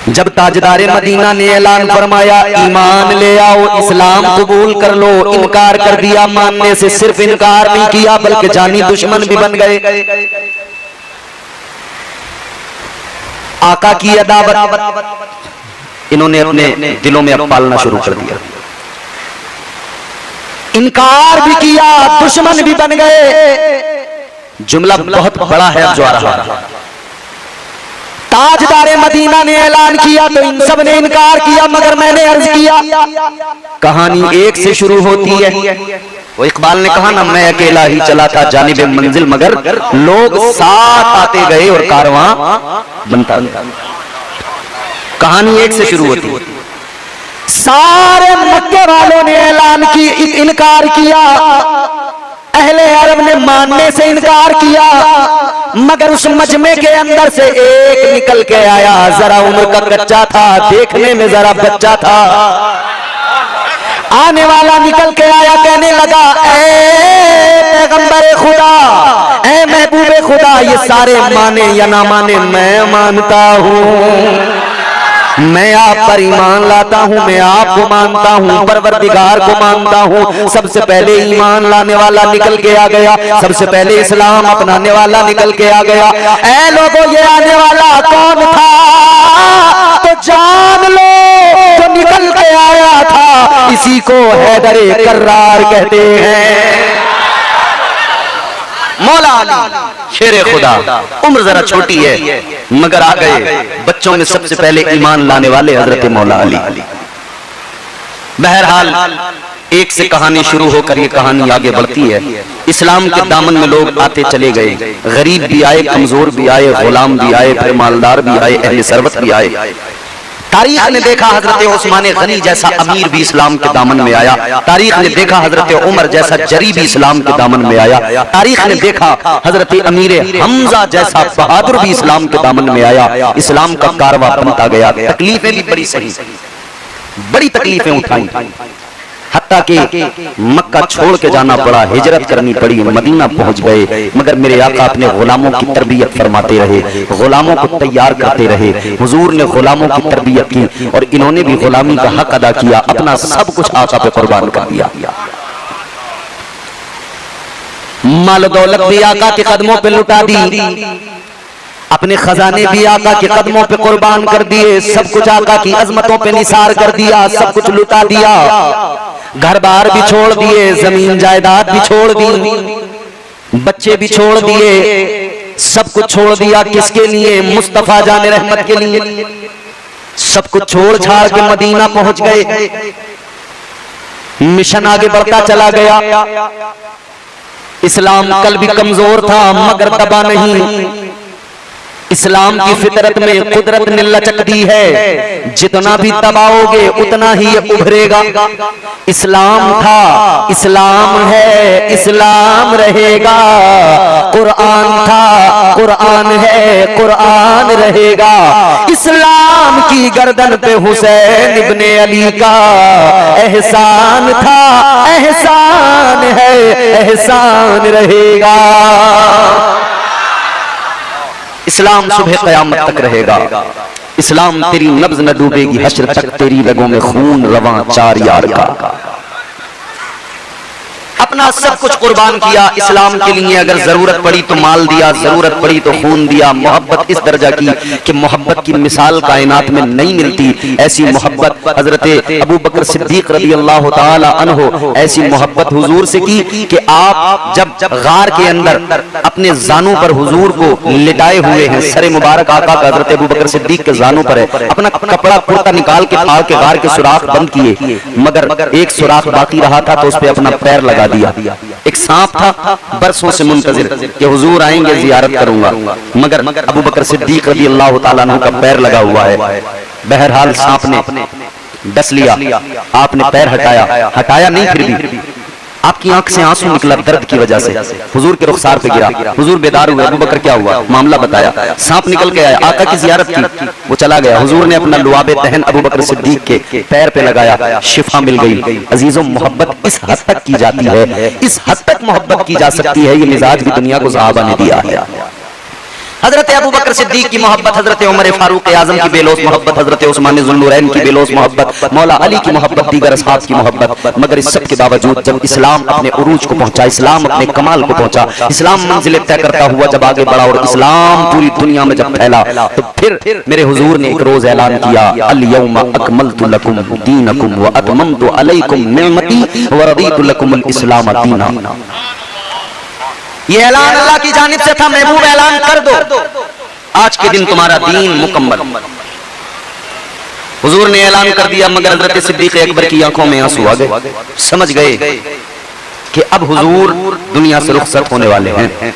जब ताजदारे मदीना ने ऐलान फरमाया ईमान ले आओ, इस्लाम कबूल कर लो, इनकार कर दिया। मानने से सिर्फ इनकार नहीं किया बल्कि जानी दुश्मन भी बन गए। आका की अदावत इन्होंने अपने दिलों में अब पालना शुरू कर दिया, इनकार भी किया, दुश्मन भी बन गए। जुमला बहुत बड़ा है अब जो आ रहा है। ताजदारे मदीना ने ऐलान किया तो इन सब ने इनकार किया, मगर मैंने अर्ज किया कहानी एक से शुरू होती है, वो इकबाल ने कहा ना, मैं अकेला ही चला था जानिबे मंजिल मगर लोग साथ आते गए और कारवां बनता गया। कहानी एक से शुरू होती। सारे मक्के वालों ने ऐलान की इनकार किया, अहले अरब ने मानने से इनकार किया, मगर उस मजमे के अंदर से एक निकल के आया, जरा उम्र का कच्चा था, देखने में जरा बच्चा था। आने वाला निकल के आया, कहने लगा, ऐ पैगंबर खुदा, ऐ महबूबे खुदा, ये सारे माने या ना माने, मैं मानता हूँ, मैं आप पर ईमान लाता हूं, मैं आपको मानता हूं, परवरदिगार को मानता हूं। सबसे पहले ईमान लाने वाला निकल के आ गया, सबसे पहले इस्लाम अपनाने वाला निकल के आ गया। ऐ लोगों, ये आने वाला कौन था तो जान लो, तो निकल के आया था, इसी को हैदरे कर्रार कहते हैं। मौला अली शेरे खुदा, उम्र जरा छोटी है मगर आ गए बच्चों में सबसे पहले ईमान लाने वाले हजरत मौला अली। बहरहाल एक से कहानी शुरू होकर ये कहानी आगे बढ़ती है। इस्लाम के दामन में लोग आते चले गए, गरीब भी आए, कमजोर भी आए, गुलाम भी आए, फिर मालदार भी आए, अहले सरवत भी आए। तारीख ने देखा हजरत उस्मान गनी जैसा अमीर भी इस्लाम के दामन में आया। तारीख ने देखा हजरत उमर जैसा जरी भी इस्लाम के दामन में आया। तारीख ने देखा हजरत अमीर हमजा जैसा बहादुर भी इस्लाम के दामन में आया। इस्लाम का कारवा बनता गया। तकलीफें भी बड़ी सही, बड़ी तकलीफें उठाई, हत्ता कि मक्का छोड़ के जाना पड़ा, हिजरत करनी पड़ी, मदीना पहुंच गए। मगर मेरे आका अपने गुलामों की तरबियत फरमाते रहे, गुलामों को तैयार करते रहे। हुजूर ने गुलामों की तरबियत की और इन्होंने भी गुलामी का हक अदा किया, अपना सब कुछ आका पे कुर्बान कर दिया। माल दौलत भी आका के कदमों पे लुटा दी, अपने खजाने भी आका के कदमों पे कुर्बान कर दिए, सब कुछ आका की अजमतों पे निसार कर दिया, सब कुछ लुटा दिया। घर बार भी छोड़ दिए, जमीन जायदाद भी छोड़ दी, बच्चे भी छोड़ दिए, सब कुछ छोड़ दिया। किसके लिए? मुस्तफा जाने रहमत के लिए। सब कुछ छोड़ छाड़ के मदीना पहुंच गए। मिशन आगे बढ़ता चला गया। इस्लाम कल भी कमजोर था मगर दबा नहीं। इस्लाम की फितरत में कुदरत ने लचक दी है, जितना भी दबाओगे उतना ही ये उभरेगा। इस्लाम था, इस्लाम है, इस्लाम रहेगा। कुरान था, कुरान है, कुरान रहेगा। इस्लाम की गर्दन पे हुसैन इब्ने अली का एहसान था, एहसान है, एहसान रहेगा। इस्लाम सुबह क़यामत तक रहेगा। इस्लाम तेरी नब्ज़ न डूबेगी हश्र तक, तेरी रगों में खून रवां चार यार का। अपना सब कुछ कुर्बान किया इस्लाम के लिए। अगर जरूरत पड़ी तो माल दिया, जरूरत पड़ी तो खून दिया। मोहब्बत इस दर्जा की कि मोहब्बत की मिसाल कायनात में नहीं मिलती। ऐसी मोहब्बत हजरत अबू बकर सिद्दीक रज़ी अल्लाह ताला अन्हो ऐसी मोहब्बत हुजूर से की कि आप जब गार के अंदर अपने जानों पर हुजूर को लिटाए हुए हैं, सरे मुबारक आका का हजरत अबू बकर सिद्दीक के जानों पर है, अपना कपड़ा कुर्ता निकाल के फाड़ के गार के सुराख बंद किए, मगर एक सुराख बाकी रहा था तो उस पर अपना पैर लगा दिया। एक सांप था बरसों से मुंतजिर कि हुजूर आएंगे जियारत करूंगा, मगर अबू बकर सिद्दीक रज़ी अल्लाह ताला अन्हु का पैर लगा हुआ है। बहरहाल सांप ने डस लिया, आपने पैर हटाया, हटाया नहीं, फिर भी आपकी आंख से आंसू निकला दर्द की वजह से। हुजूर के रुखसार पे गिरा, हुजूर बेदार हुए। अबू बकर क्या हुआ? मामला बताया। सांप निकल के आया, आका की जियारत की, वो चला गया। हुजूर ने अपना लुआबे दहन अबू बकर सिद्दीक के पैर पे लगाया, शिफा मिल गई। अजीजों, मोहब्बत इस हद तक की जाती है, इस हद तक मोहब्बत की जा सकती है, ये मिजाज भी दुनिया को सहाबा ने दिया है। हजरत अबू बकर सिद्दीक की मोहब्बत, हजरत उमर फारूक आजम की बेलोस मोहब्बत, हजरत उस्मान ज़ुन्नुरैन की बेलोस मोहब्बत, मौला अली की मोहब्बत, दीगर असहाब की मोहब्बत। मगर इस सब के बावजूद जब इस्लाम अपने उरूज को पहुंचा, इस्लाम अपने कमाल को पहुंचा, इस्लाम मंजिलें तय करता हुआ जब आगे बढ़ा और इस्लाम पूरी दुनिया में जब फैला, तो फिर मेरे हुजूर ने एक रोज ऐलान किया, अल यौमा अकमलतु लकुम दीनकुम व अतममतु अलैकुम निअमती व रदीतु लकुमुल इस्लाम दीना। ये ऐलान अल्लाह की जानिब से था, महबूब ऐलान कर दो, आज के दिन तुम्हारा दीन मुकम्मल। हुजूर ने ऐलान कर दिया, मगर हजरत सिद्दीक अकबर की आंखों में आंसू आ गए। समझ गए कि अब हुजूर दुनिया से रुखसत होने वाले हैं।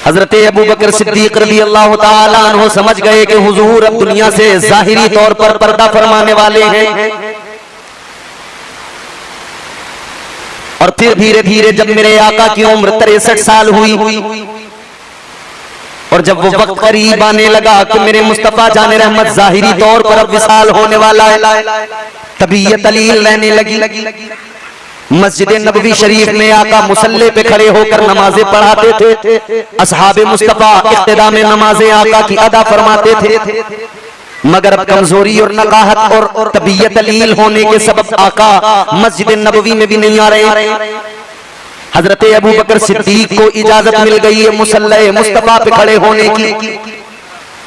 हजरत अबू बकर सिद्दीक रज़ी अल्लाह ताला अन्हु समझ गए कि हुजूर अब दुनिया से जाहिरी तौर पर पर्दा फरमाने वाले हैं। और फिर धीरे धीरे जब मेरे आका की उम्र 63 साल हुई और जब वो वक्त करीब आने लगा कि मेरे मुस्तफा जाने रहमत जाहिरी तौर पर अब विसाल होने वाला है, तभी ये दलील रहने लगी। मस्जिद नबवी शरीफ में आका मुसल्ले पे खड़े होकर नमाजें पढ़ाते थे। असहाबे मुस्तफा इक्तिदा में नमाजें आका की अदा फरमाते थे, मगर अब कमजोरी और नकाहत और तबीयत दलील होने के सबब आका मस्जिद नबवी में भी नहीं आ रहे। हजरत अबू बकर सिद्दीक को इजाजत मिल गई है मुसल्ले मुस्तफा पे खड़े होने की।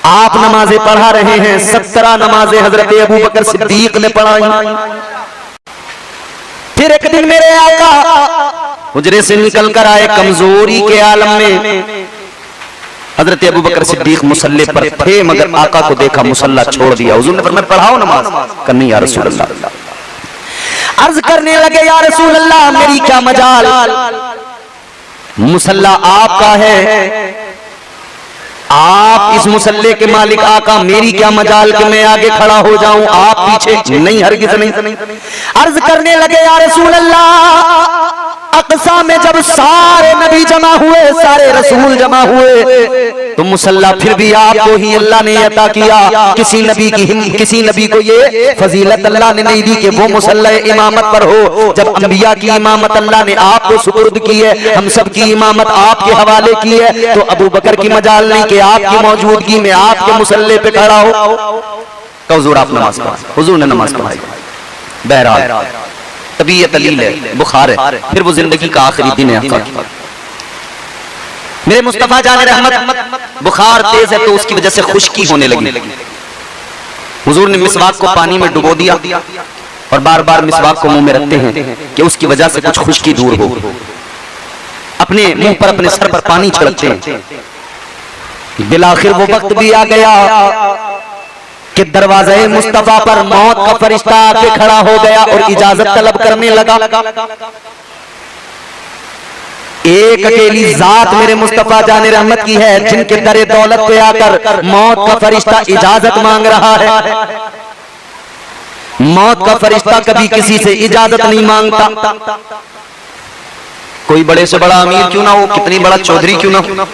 आप नमाजें पढ़ा रहे हैं। 17 नमाजें हजरत अबू बकर सिद्दीक ने पढ़ाई। फिर एक दिन मेरे आका हुजरे से निकल कर आए कमजोरी के आलम में। हजरत अबू बकर सिद्दीक मुसल्ले पर थे, मगर आका को देखा मुसल्ला छोड़ दिया। हुजूर ने फरमाया पढ़ाओ नमाज। करनी या रसूल अल्लाह। अर्ज करने लगे या रसूल अल्लाह मेरी क्या मजाल, मुसल्ला आपका है, आप इस मुसल्ले के मालिक आका, मेरी क्या मजाल कि मैं आगे खड़ा हो जाऊं आप पीछे। नहीं, हरगिज़ नहीं। अर्ज करने लगे या रसूल अल्लाह अक़सा में जब सारे नबी जमा हुए, सारे रसूल जमा हुए, तो मुसल्ला फिर भी आपको ही अल्लाह ने अता किया। किसी नबी को ये फजीलत अल्लाह ने नहीं दी कि वो मुसल्ला इमामत पर हो। जब अंबिया की इमामत अल्लाह ने आपको सुपुर्द की है, हम सब की इमामत आपके हवाले की है, तो अबू बकर की मजाल नहीं कि आपकी मौजूदगी में आपके मुसल्ले पे खड़ा हो। तो हुजूर आप नमाज पढ़ाएं। हुजूर ने नमाज पढ़ाई। बहरहाल तबीयत दलील है, बुखार है, फिर वो जिंदगी का आखिरी दिन है। मेरे मुस्तफा जाने रहमत बुखार तेज है तो उसकी वजह से खुश्की होने लगी। हुजूर ने मिसवाक को पानी में डुबो दिया और बार बार मिसवाक को मुंह में रखते हैं कि उसकी वजह से कुछ खुश्की दूर हो। अपने मुंह पर अपने सर पर पानी छिड़कते हैं। बिलाखिर वो वक्त भी आ गया कि दरवाजे मुस्तफा पर मौत का फरिश्ता आके खड़ा हो गया और इजाजत तलब करने लगा। एक अकेली जात मेरे मुस्तफा जाने रहमत की है जिनके दरे दौलत पे आकर मौत का फरिश्ता इजाजत मांग रहा है। मौत का फरिश्ता कभी किसी से इजाजत नहीं मांगता। कोई बड़े से बड़ा अमीर क्यों ना हो, कितनी बड़ा चौधरी क्यों ना हो,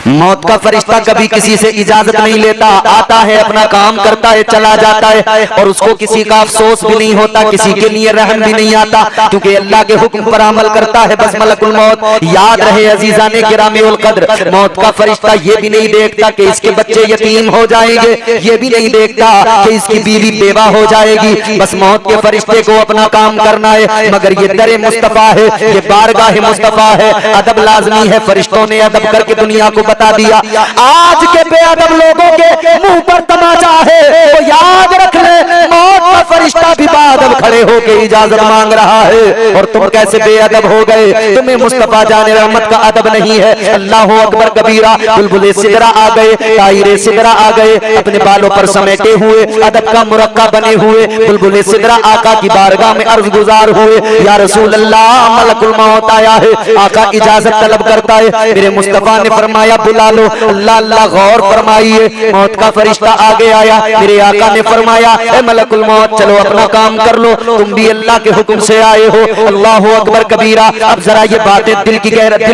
मौत का फरिश्ता कभी किसी से इजाजत नहीं लेता। आता है, अपना काम करता है, चला जाता है और उसको किसी का अफसोस भी नहीं होता, किसी के लिए रहम भी नहीं आता, क्योंकि अल्लाह के हुक्म पर अमल करता है। बस मलकुल मौत याद रहे अजीजाने गिरामे उल कद्र, मौत का फरिश्ता ये भी नहीं देखता कि इसके बच्चे यतीम हो जाएंगे, ये भी नहीं देखता कि इसकी बीवी बेवा हो जाएगी। बस मौत के फरिश्ते को अपना काम करना है। मगर ये दरे मुस्तफा है, ये बारगाह मुस्तफा है, अदब लाजमी है। फरिश्तों ने अदब करके दुनिया को बता दिया। आज के बेअदब लोगों के मुंह पर तमाचा है, वो याद रख ले मौत का फरिश्ता भी बादब खड़े होकर इजाजत मांग रहा है। और तुम कैसे बेअदब हो गए, तुम्हें मुस्तफा जाने रहमत का अदब नहीं है। अल्लाह अकबर कबीरा, बुलबुले सिदरा आ गए, तायरे सिदरा आ गए, अपने बालों पर समेटे हुए, अदब का मुरक्का बने हुए बुलबुले सिदरा आका की बारगाह में अर्ज गुजार हुए, या रसूल अल्लाह मलकुल मौत आया है। आका इजाजत तलब करता है। मेरे मुस्तफा ने फरमाया बुला लो। अल्लाह अल्लाह गौर फरमाइए, मौत का फरिश्ता आगे आया। मेरे आका ने फरमाया ए मलकुल मौत चलो अपना काम कर लो, तुम भी अल्लाह के हुक्म से आए हो। अल्लाह अकबर कबीरा। अब जरा ये बातें दिल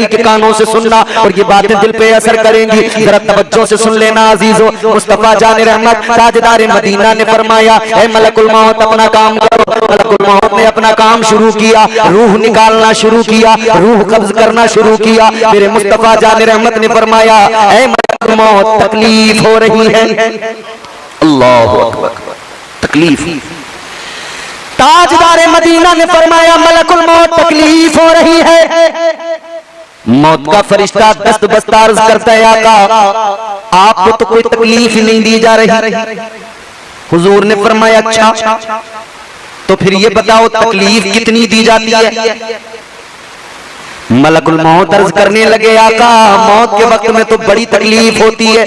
के कानों से सुनना और ये बातें दिल पे असर करेंगी। जरा तवज्जो से सुन लेना अजीजों। मुस्तफा जाने रहमत ताजदार मदीना ने फरमाया ए मलकुल मौत अपना काम करो। मलकुल मौत ने अपना काम शुरू किया, रूह निकालना शुरू किया, रूह कब्ज करना शुरू किया। मेरे मुस्तफा जाने रहमत ने फरमाया ऐ मलकुल मौत तकलीफ हो रही है। अल्लाह अकबर, तकलीफ। ताजदार मदीना ने फरमाया मलकुल मौत तकलीफ हो रही है। मौत का फरिश्ता दस्त बस्ता अर्ज करता है आका आपको तो कोई तकलीफ ही नहीं दी जा रही। हुजूर ने फरमाया अच्छा तो फिर ये बताओ तकलीफ कितनी दी जाती है। मलकुल मौत अर्ज करने लगे, आका मौत के वक्त में तो बड़ी तकलीफ होती है।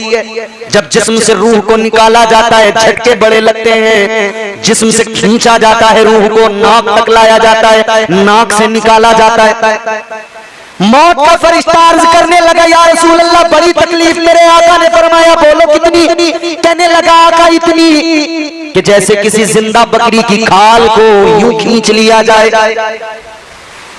जब जिस्म से रूह को निकाला जाता है झटके बड़े लगते हैं, जिस्म से खींचा जाता है रूह को, नाक तक लाया जाता है, नाक से निकाला जाता है। मौत का फरिश्ता अर्ज करने लगा, या रसूल अल्लाह बड़ी तकलीफ। मेरे आका ने फरमाया बोलो कितनी? कहने लगा आका इतनी कि जैसे किसी जिंदा बकरी की खाल को यूं खींच लिया जाए,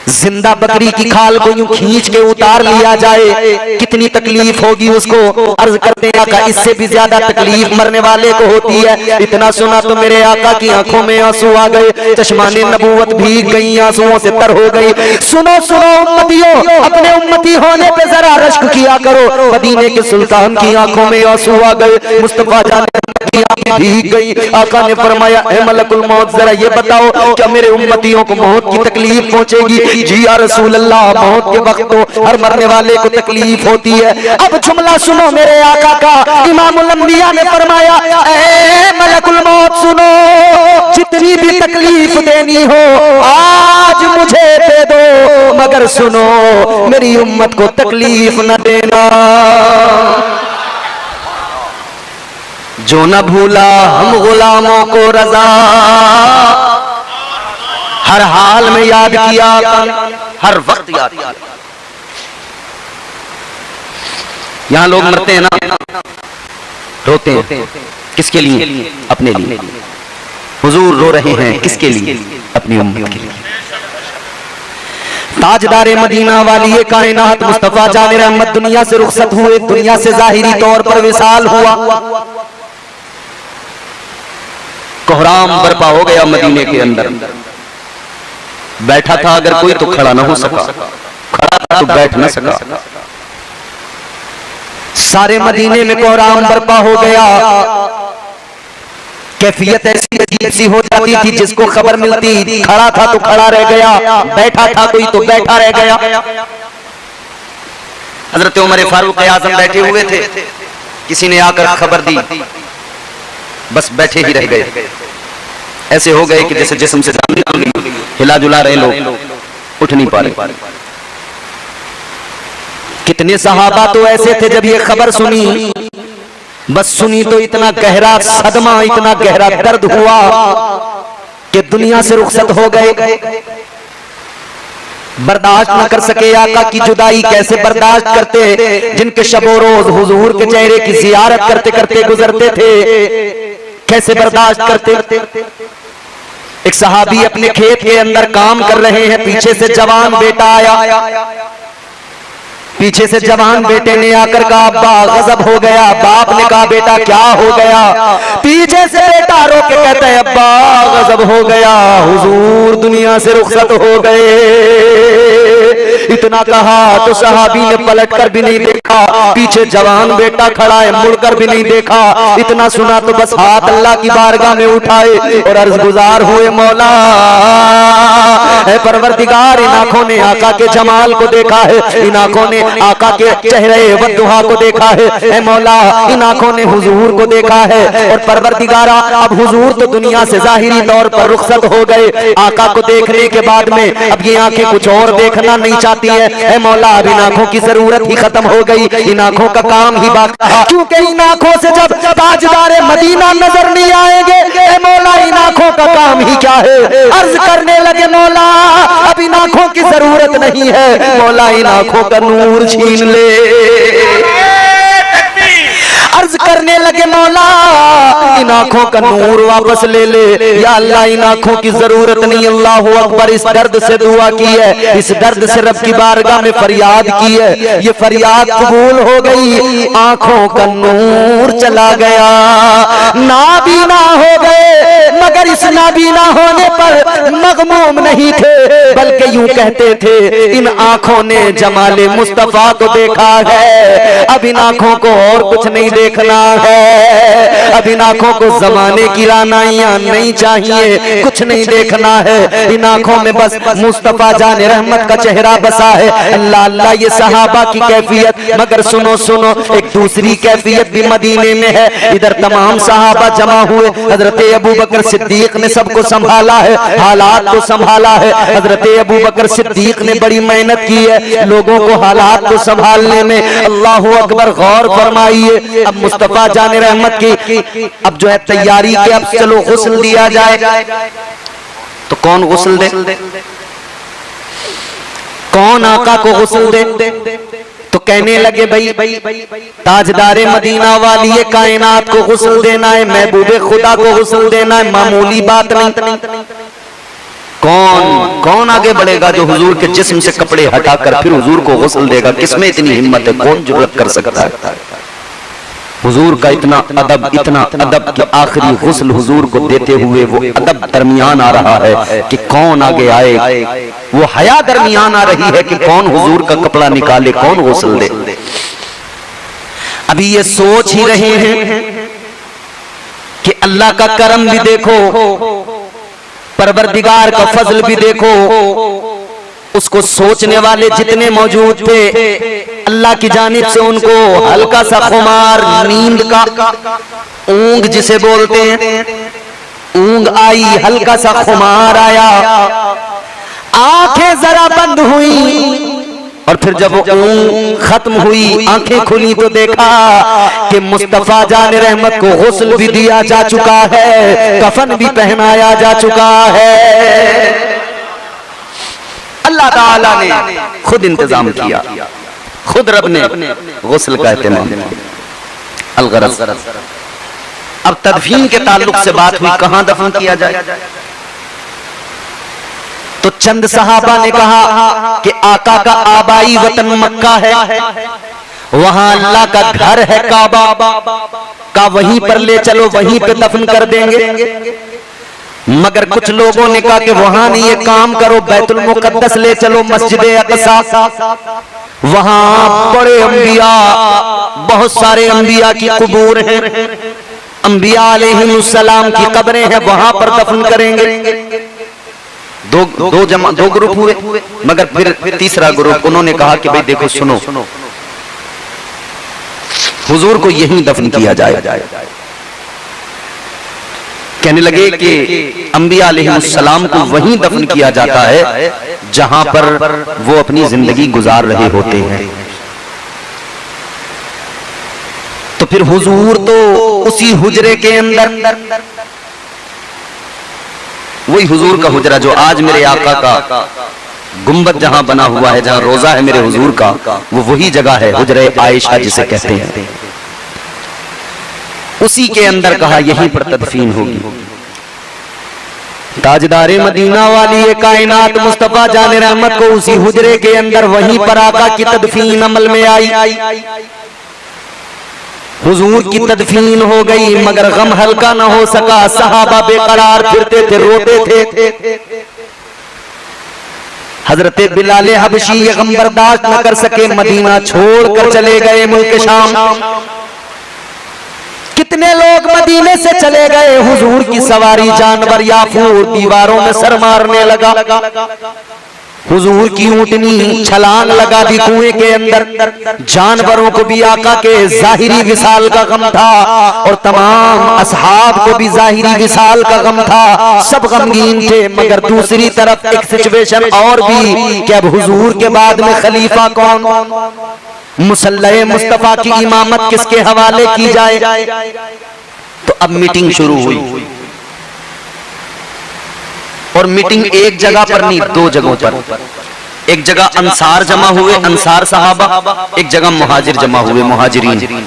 जिंदा बकरी की खाल को यूं खींच के उतार लिया जाए, कितनी तकलीफ होगी उसको। अर्ज करते हैं आका इससे भी ज्यादा तकलीफ मरने वाले को होती है। इतना सुना तो मेरे आका की आंखों में आंसू आ गए, चश्माने नबूवत भीग गई, आंसुओं से तर हो गई। सुनो सुनो उम्मतियों, अपने उम्मती होने पे जरा रश्क किया करो। मदीने के सुल्तान की आंखों में आंसू आ गए, मुस्तफा जान की आंखें भीग गई। आका ने फरमाया ए मलकुल मौत जरा ये बताओ क्या मेरे उम्मतियों को मौत की तकलीफ पहुंचेगी? जी या रसूल अल्लाह मौत के वक्त तो हर मरने वाले को तकलीफ होती है। अब जुमला सुनो मेरे आका का, इमामुल अंबिया ने फरमाया ए मलकुल मौत सुनो, जितनी भी तकलीफ देनी हो आज मुझे दे दो, मगर सुनो मेरी उम्मत को तकलीफ न देना। जो न भूला हम गुलामों को रजा, हर हाल में याद किया, हर वक्त याद किया। यहां लोग मरते हैं ना, रोते हैं किसके लिए? अपने लिए। हुजूर रो रहे हैं किसके लिए? अपनी उम्मत के लिए। ताजदारे मदीना वाली कायनात मुस्तफा जाने रहमत दुनिया से रुखसत हुए, दुनिया से जाहिरी तौर पर विसाल हुआ। कोहराम बर्पा हो गया मदीने के अंदर। बैठा था अगर कोई तो खड़ा ना हो सका, खड़ा था तो बैठ ना सका। सारे मदीने में कोहराम बर्पा हो गया। कैफियत ऐसी अजीब सी हो जाती थी, जिसको खबर मिलती खड़ा था तो खड़ा रह गया, बैठा था कोई तो बैठा रह गया। हजरत उमर फारूक आजम बैठे हुए थे, किसी ने आकर खबर दी, बस बैठे ही रह गए। ऐसे हो गए कि जैसे जिस्म से जान निकल गई, हिला जुला रहे लोग, उठ नहीं पा रहे। कितने सहाबा तो ऐसे थे जब ये खबर सुनी, बस सुनी तो इतना गहरा सदमा, इतना गहरा दर्द हुआ कि दुनिया से रुखसत हो गए। बर्दाश्त न कर सके आका की जुदाई। कैसे बर्दाश्त करते जिनके शबो रोज हुजूर के चेहरे की जियारत करते करते गुजरते थे, कैसे बर्दाश्त करते। एक सहाबी अपने खेत के अंदर काम कर रहे हैं, पीछे से जवान बेटा आया, पीछे से जवान बेटे ने आकर कहा अब्बा गजब हो गया। बाप ने कहा बेटा क्या हो गया? पीछे से बेटा रो के कहता है अब्बा गजब हो गया, हुजूर दुनिया से रुखसत हो गए। इतना कहा तो सहाबी ने पलट कर भी नहीं देखा, पीछे जवान बेटा खड़ा है, मुड़कर भी नहीं देखा। इतना सुना तो बस हाथ अल्लाह की बारगाह में उठाए और अर्ज गुजार हुए मौला है परवरदिगार, इन आंखों ने आका के जमाल को देखा है, इन आंखों ने आका के चेहरे वद्दुहा को देखा है मौला, इन आंखों ने हुजूर को देखा है। और परवरदिगारा अब हुजूर तो दुनिया से जाहिरी तौर पर रुखसत हो गए, आका को देखने के बाद में अब ये आंखें कुछ और देखना नहीं चाहती है मौला, अब इन आंखों की जरूरत ही खत्म हो गई, इन आंखों का काम ही बाकी था। क्योंकि इन आंखों से जब ताजदारे मदीना नजर नहीं आएंगे मौला, इन आंखों का काम ही क्या है? अर्ज करने लगे मौला अब इन आंखों की जरूरत नहीं है मौला, इन आंखों का नूर छीन ले। अर्ज करने लगे मौला इन आंखों का नूर वापस ले ले, या अल्लाह इन आंखों की जरूरत नहीं। अल्लाह अकबर। इस दर्द से दुआ की है, इस दर्द से रब की बारगाह में फरियाद की है, ये फरियाद कबूल हो गई, आंखों का नूर चला गया, नाबीना हो गए। मगर इस नाबीना होने पर मगमूम नहीं थे, बल्कि यूं कहते थे इन आंखों ने जमाले मुस्तफा को देखा है, अब इन आंखों को और कुछ नहीं देखना है, अब इन आंखों को को जमाने की रानाइयां नहीं चाहिए, कुछ नहीं देखना है, इन आंखों में बस मुस्तफा जाने रहमत का चेहरा बसा है। अल्लाह अल्लाह, ये सहाबा की कैफियत। मगर सुनो सुनो, एक दूसरी कैफियत भी मदीने में है। इधर तमाम सहाबा जमा हुए, हजरत अबू बकर सिद्दीक ने सबको संभाला है, हालात को संभाला है। हजरत अबू बकर सिद्दीक ने बड़ी मेहनत की है लोगों को हालात को संभालने में। अल्लाह अकबर, गौर फरमाइए। अब मुस्तफा जाने रहमत की अब जो है तैयारी के, अब चलो गुस्ल दिया जाए। तो कौन गुस्ल दे? कौन आका को गुस्ल दे? तो कहने लगे भाई ताजदारे मदीना वाली ये कायनात को गुस्ल देना है, महबूबे खुदा को गुस्ल देना है, मामूली बात नहीं। कौन आगे बढ़ेगा जो हुजूर के जिस्म से कपड़े हटाकर फिर हुजूर को गुस्ल देगा? किसमें इतनी हिम्मत है? कौन जुर्रत कर सकता है? हुजूर का इतना अदब कि आखिरी गुस्ल हुजूर को देते हुए वो अदब दरमियान आ रहा है कि कौन आगे आए। वो हया दरमियान आ रही है कि कौन हुजूर का कपड़ा निकाले, कौन गुस्ल दे। अभी ये सोच ही रहे हैं कि अल्लाह का करम भी देखो, परवरदिगार का फजल भी देखो। उसको सोचने वाले जितने मौजूद थे, अल्लाह की जानिब से उनको हल्का सा खुमार, नींद का ऊंग जिसे बोलते हैं, ऊंग आई, हल्का सा खुमार आया, आंखें जरा बंद हुई। और फिर जब ऊंग खत्म हुई, आंखें खुली तो देखा कि मुस्तफा जान रहमत को गुस्ल भी दिया जा चुका है, कफन भी पहनाया जा चुका है। अल्लाह ताला ने खुद इंतजाम किया, खुद रब ने गुस्ल का एहतमाम किया। अलगरज, अब तदफीन के ताल्लुक से बात हुई, कहां दफन किया जाए? तो चंद सहाबा ने कहा कि आका का आबाई वतन मक्का है, वहां अल्लाह का घर है काबा का, वहीं पर ले चलो, वहीं पे दफन कर देंगे। मगर कुछ लोगों ने कहा कि वहां नहीं, ये काम करो, बैतुल मुकद्दस ले चलो, मस्जिद अक़सा, वहां बड़े अंबिया, बहुत सारे अंबिया की कबूर हैं, अंबिया अलैहिमुस्सलाम की कब्रें हैं, वहां पर दफन करेंगे। दो ग्रुप हुए। मगर फिर तीसरा ग्रुप, उन्होंने कहा कि भाई देखो सुनो, हुजूर को यहीं दफन किया जाए। कहने लगे कि अंबिया अलैहिस्सलाम को वहीं दफन किया जाता है जहां पर वो अपनी जिंदगी गुजार रहे होते हैं। तो फिर हुजूर तो उसी हुजरे के अंदर, वही हुजूर का हुजरा जो आज मेरे आका का गुंबद जहां बना हुआ है, जहां रोजा है मेरे हुजूर का, वो वही जगह है, हुजरे आयशा जिसे कहते हैं। उसी के अंदर कहा यहीं पर तदफीन होगी। ताजदारे मदीना वाली ये कायनात मुस्तफा जाने रहमत को उसी हुजरे के अंदर, वहीं पर आका की तदफीन अमल में आई। हुजूर की तदफीन हो गई, मगर गम हल्का न हो सका। सहाबा बेकरार फिरते थे, रोते थे। हजरत बिलाल हबशी ये गम बर्दाश्त न कर सके, मदीना छोड़कर चले गए मुल्क शाम। कितने लोग मदीने से चले गए। हुजूर की सवारी जानवर याफूर दीवारों में सर मारने लगा। हुजूर की ऊंटनी छलांग लगा दी कुएं के अंदर। जानवरों को भी आका के जाहिरी विसाल का गम था और तमाम असहाब को भी जाहिरी विसाल का गम था। सब गमगीन थे, मगर दूसरी तरफ एक सिचुएशन और भी कि अब हुजूर के बाद में खलीफा कौन, मुसल्ले मुस्तफा की इमामत किसके हवाले की जाए। तो अब मीटिंग शुरू हुई और मीटिंग एक जगह पर नहीं, दो जगहों पर। एक जगह अंसार जमा हुए, अंसार सहाबा, एक जगह मुहाजिर जमा हुए, मुहाजिरीन।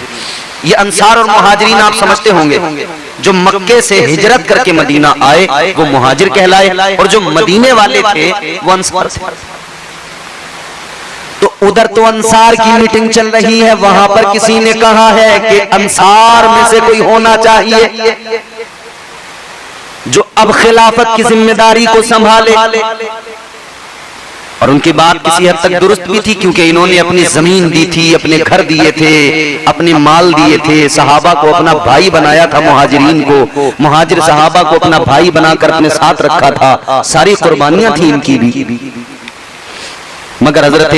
ये अंसार और मुहाजिरीन आप समझते होंगे, जो मक्के से हिजरत करके मदीना आए वो मुहाजिर कहलाए और जो मदीने वाले थे वो अंसार थे। तो उधर तो अंसार की मीटिंग चल रही है, वहां पर किसी ने कहा है कि अंसार में से कोई होना चाहिए जो अब खिलाफत की जिम्मेदारी को संभाले। और उनकी बात किसी हद तक दुरुस्त भी थी, क्योंकि इन्होंने अपनी जमीन दी थी, अपने घर दिए थे, अपने माल दिए थे, सहाबा को अपना भाई बनाया था, मुहाजिरीन को, मुहाजिर सहाबा को अपना भाई बनाकर अपने साथ रखा था, सारी कुर्बानियां थी इनकी भी। मगर हजरत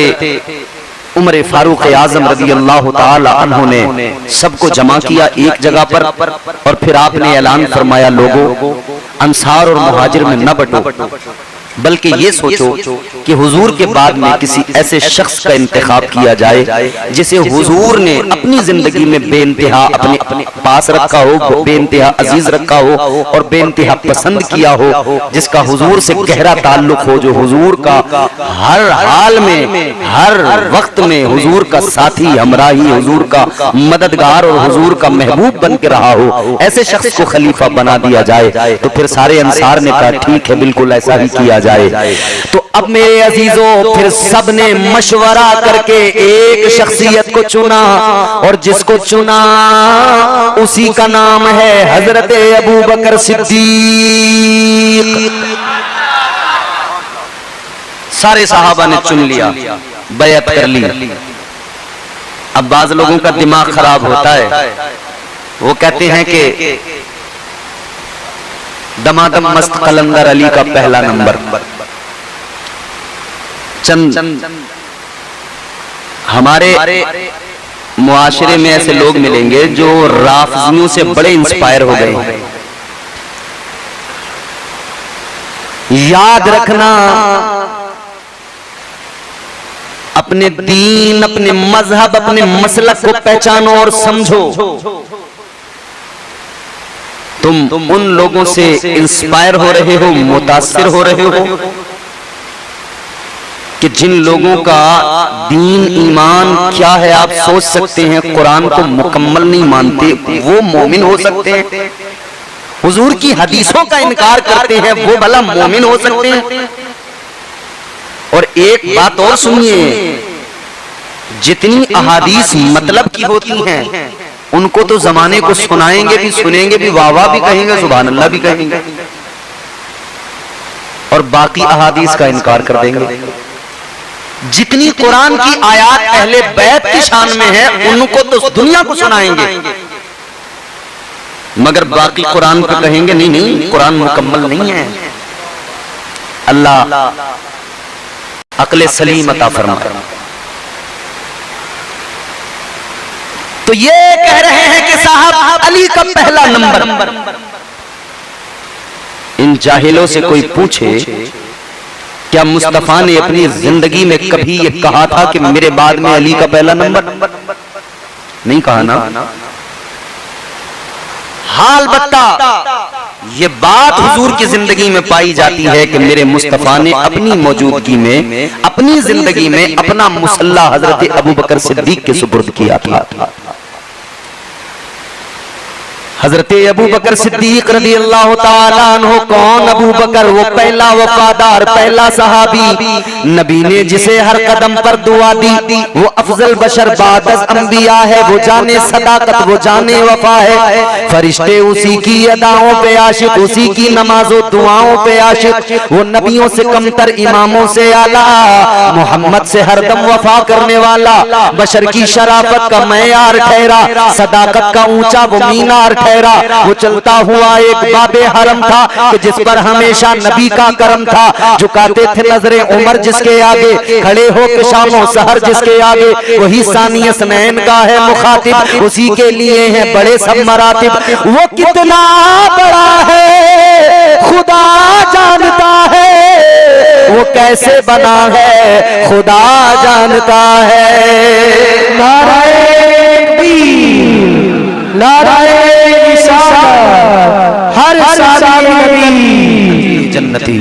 उमर फारूक आजम रज़ी अल्लाह ताला अन्हु ने सबको जमा किया एक जगह पर, और फिर आपने ऐलान फरमाया, लोगों अंसार और मुहाजिर में न बंटो, बल्कि ये सोचो कि हुजूर के बाद में किसी ऐसे शख्स का इंतखाब किया जाए जिसे हुजूर ने अपनी जिंदगी में बेइंतहा अपने पास रखा हो, बेइंतहा अजीज रखा हो और बेइंतहा पसंद किया हो, जिसका हुजूर से गहरा ताल्लुक हो, जो हुजूर का हर हाल में, हर वक्त में हुजूर का साथी, हमराही, हुजूर का मददगार और हुजूर का महबूब बन के रहा हो। ऐसे शख्स को खलीफा बना दिया जाए। तो फिर सारे अंसार ने कहा ठीक है, बिल्कुल ऐसा ही किया जाए। तो अब मेरे अजीजों, फिर सबने मशवरा करके एक शख्सियत को चुना, और जिसको चुना उसी का नाम है हजरत अबू बकर सिद्दीक। सारे सहाबा ने चुन लिया, बैअत कर ली। अब बाज लोगों का दिमाग खराब होता है, वो कहते हैं कि दमादम मस्त कलंदर अली का पहला नंबर। चंद हमारे मुआशरे में ऐसे लोग मिलेंगे जो राफिजियों से बड़े इंस्पायर हो गए हैं। याद रखना, अपने दीन, अपने मजहब, अपने मसलक को पहचानो और समझो। तुम उन लोगों से इंस्पायर हो रहे हो, मुतासिर हो रहे हो कि जिन लोगों का दीन ईमान क्या है आप सोच सकते हैं, कुरान को मुकम्मल नहीं मानते, वो मोमिन हो सकते हैं। हुजूर की हदीसों का इनकार करते हैं, वो भला मोमिन हो सकते हैं। और एक बात और सुनिए, जितनी अहादीस मतलब की होती हैं उनको तो जमाने को सुनाएंगे भी, सुनेंगे भी, वाह वाह भी कहेंगे, सुभान अल्लाह भी कहेंगे, और बाकी अहादीस का इनकार कर देंगे। जितनी कुरान की आयत अहले बैत की शान में है उनको तो दुनिया को सुनाएंगे, मगर बाकी कुरान पे कहेंगे नहीं नहीं, कुरान मुकम्मल नहीं है। अल्लाह अक्ल सलीम अता फरमाए। तो ये कह रहे हैं कि साहब अली का पहला नंबर। इन जाहिलों से कोई पूछे, क्या मुस्तफा ने अपनी जिंदगी में कभी ये कहा था कि मेरे बाद में अली का पहला नंबर? नहीं कहा ना। हाल बत्ता ये बात हुजूर की जिंदगी में पाई जाती है कि मेरे मुस्तफा ने अपनी मौजूदगी में, अपनी जिंदगी में अपना मुसल्ला हजरत अबू बकर सिद्दीक के सुपुर्द किया था। हजरत अबू बकर सिद्दीक रज़ी अल्लाह ताला अन्हु कौन? अबू बकर वो पहला वफादार, पहला सहाबी, नबी ने जिसे हर कदम पर दुआ दी, वो अफजल बशर बादस अंबिया है, वो जाने सदाकत, वो जाने वफा है। फरिश्ते उसी की अदाओं पे आशिक, उसी की नमाजों दुआओं पे आशिक, वो नबियों से कमतर, इमामों से आला, मोहम्मद से हरदम वफा करने वाला, बशर की शराफत का मयार ठहरा, सदाकत का ऊंचा वो मीनार ठहरा। वो चलता हुआ एक बाबे हरम था कि जिस पर हमेशा नबी का करम था। झुकाते थे नजरें उमर जिसके आगे, खड़े हो के शामो सहर जिसके आगे, वही सानिय सनैन का है मुखातिब, उसी के लिए है बड़े सब मरातिब। वो कितना बड़ा है खुदा जानता है, वो कैसे बना है खुदा जानता है। नाराए नाराए हर सारी नबी जन्नती,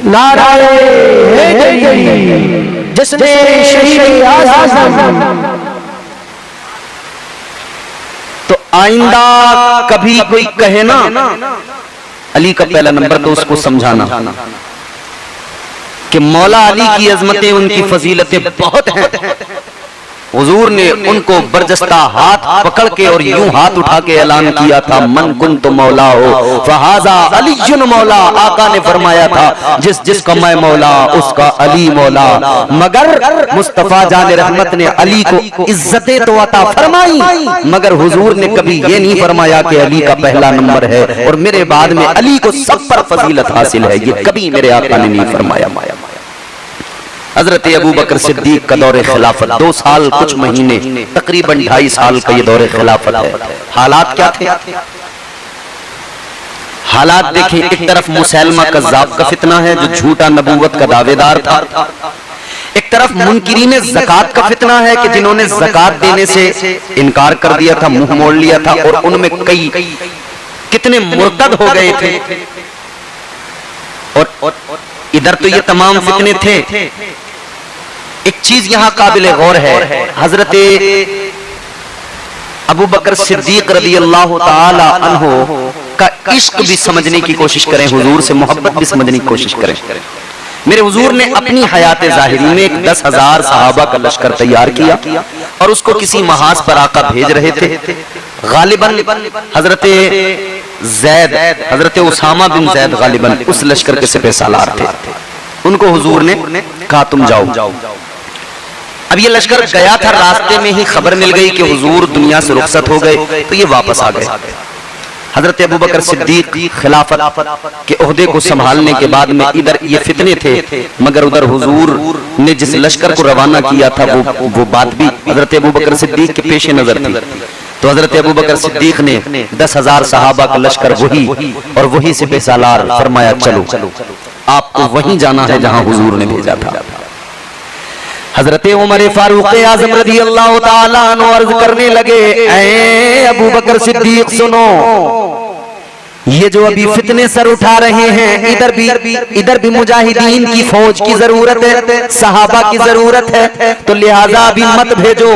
नाराए जिसने शहीद आज़म। तो आइंदा कभी कोई कहे ना अली का पहला नंबर, तो उसको समझाना कि मौला अली की अजमतें, उनकी फजीलतें बहुत हैं, हुजूर ने उनको बरजस्ता हाथ पकड़ के और यूं हाथ उठा के ऐलान किया था, मन कुन्तु मौला हो फहाजा अलीयुन मौला। आका ने फरमाया था जिस जिसका मैं मौला उसका अली मौला। मगर मुस्तफा जान रहमत ने अली को इज्जतें तो अता फरमाई, मगर हुजूर ने कभी ये नहीं फरमाया कि अली का पहला नंबर है और मेरे बाद में अली को सब पर फजीलत हासिल है। ये कभी मेरे आका ने नहीं फरमाया। हजरत अबू बकर सिद्दीक का दौरे खिलाफत 2 साल कुछ महीने, तकरीबन 2.5 साल का ये दौरे खिलाफत है। हालात क्या थे? हालात देखें, एक तरफ मुसैलमा कज़्ज़ाब का फितना है जो झूठा नबूवत का दावेदार था, एक तरफ मुनकिरीन ज़कात का फितना है कि जिन्होंने ज़कात देने से इनकार कर दिया था, मुंह मोड़ लिया था, और उनमें कई कितने मुर्तद हो गए थे। और इधर तो ये तमाम फितने थे। एक चीज यहां काबिल गौर है, हजरत अबू बकर सिद्दीक रज़ी अल्लाह ताला अन्हु का इश्क भी समझने की कोशिश करें, हुजूर से मोहब्बत भी समझने की कोशिश करें। मेरे हुजूर ने अपनी हयात ज़ाहिरी में एक 10,000 सहाबा का लश्कर तैयार किया और उसको किसी महाज पर आका भेज रहे थे। गालिबन हजरत जैद, हजरत उसामा बिन जैद गालिबन उस लश्कर के सिपह सालार थे। उनको हुजूर ने कहा तुम जाओ। अब ये लश्कर गया था, रास्ते में ही खबर मिल गई कि हुजूर दुनिया से रुखसत हो गए, तो ये वापस आ गए। हजरत अबू बकर सिद्दीक खिलाफत के ओहदे को संभालने के बाद में इधर ये फितने थे, मगर उधर हुजूर ने जिस लश्कर को रवाना किया था वो बात भी हजरत अबू बकर सिद्दीक के पेश नजर थी। तो हजरत अबू बकर सिद्दीक ने 10,000 सहाबा का लश्कर वही और वही सिपह सालार, फरमाया चलो आपको वहीं जाना है जहां हुजूर ने भेजा था। हजरत उमर फारूक आज़म रज़ी अल्लाह ताला अन्हु अर्ज करने लगे, ऐ अबू बकर सिद्दीक सुनो, ये जो अभी फितने सर उठा रहे हैं, इधर भी मुजाहिदीन की फौज की जरूरत है, सहाबा की जरूरत है, तो लिहाजा अभी मत भेजो।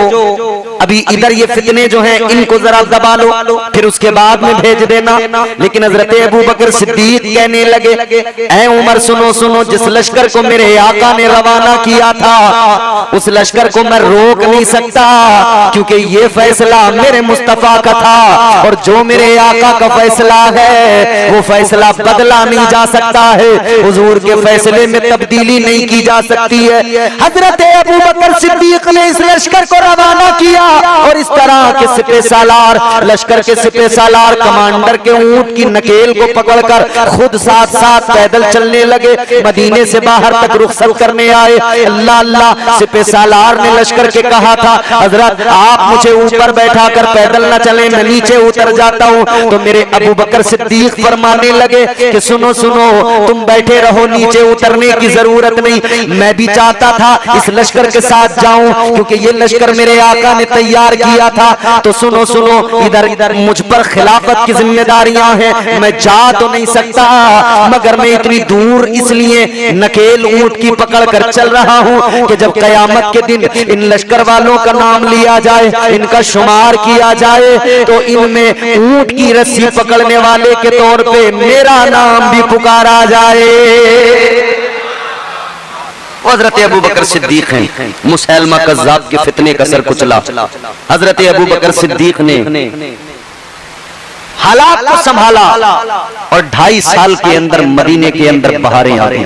अभी इधर ये फितने जो हैं इनको जरा दबा लो, फिर उसके बाद में भेज देना। लेकिन हजरत अबू बकर सिद्दीक कहने लगे, ऐ उमर सुनो, जिस लश्कर को मेरे आका ने रवाना किया था उस लश्कर को मैं रोक नहीं सकता, क्योंकि ये फैसला मेरे मुस्तफा का था और जो मेरे आका का फैसला है वो फैसला बदला नहीं जा सकता है, हुजूर के फैसले में तब्दीली नहीं की जा सकती है। हजरत अबू बकर सिद्दीक ने इस लश्कर को रवाना किया और इस तरह के सिपह सालार, लश्कर के सिपह सालार कमांडर के ऊंट की नकेल को पकड़कर खुद साथ साथ पैदल चलने लगे, मदीने से बाहर तक रुखसत करने आए। अल्लाह अल्लाह, सिपह सालार ने लश्कर के कहा था, हजरत आप मुझे ऊपर बैठा कर पैदल न चले, मैं नीचे उतर जाता हूँ। तो मेरे अबू बकर सिद्दीक फरमाने लगे कि सुनो तुम बैठे रहो, नीचे उतरने की जरूरत नहीं, मैं भी चाहता था इस लश्कर के साथ जाऊं, क्योंकि ये लश्कर मेरे आका ने तैयार किया था। तो सुनो इधर मुझ पर खिलाफत की जिम्मेदारियां हैं, मैं जा तो नहीं सकता, मगर मैं इतनी दूर इसलिए नकेल ऊंट की पकड़ कर चल रहा हूं कि जब कयामत के दिन इन लश्कर वालों का नाम लिया जाए, इनका शुमार किया जाए, तो इनमें ऊंट की रस्सी पकड़ने वाले के तौर पे मेरा नाम भी पुकारा जाए। हजरत अबू बकर सिद्दीक हैं, मुसैलमा कज़्ज़ाब के फितने का सर कुचला। हजरत अबू बकर सिद्दीक ने हालात को संभाला और 2.5 साल के अंदर मदीने के अंदर बहारें आ गई।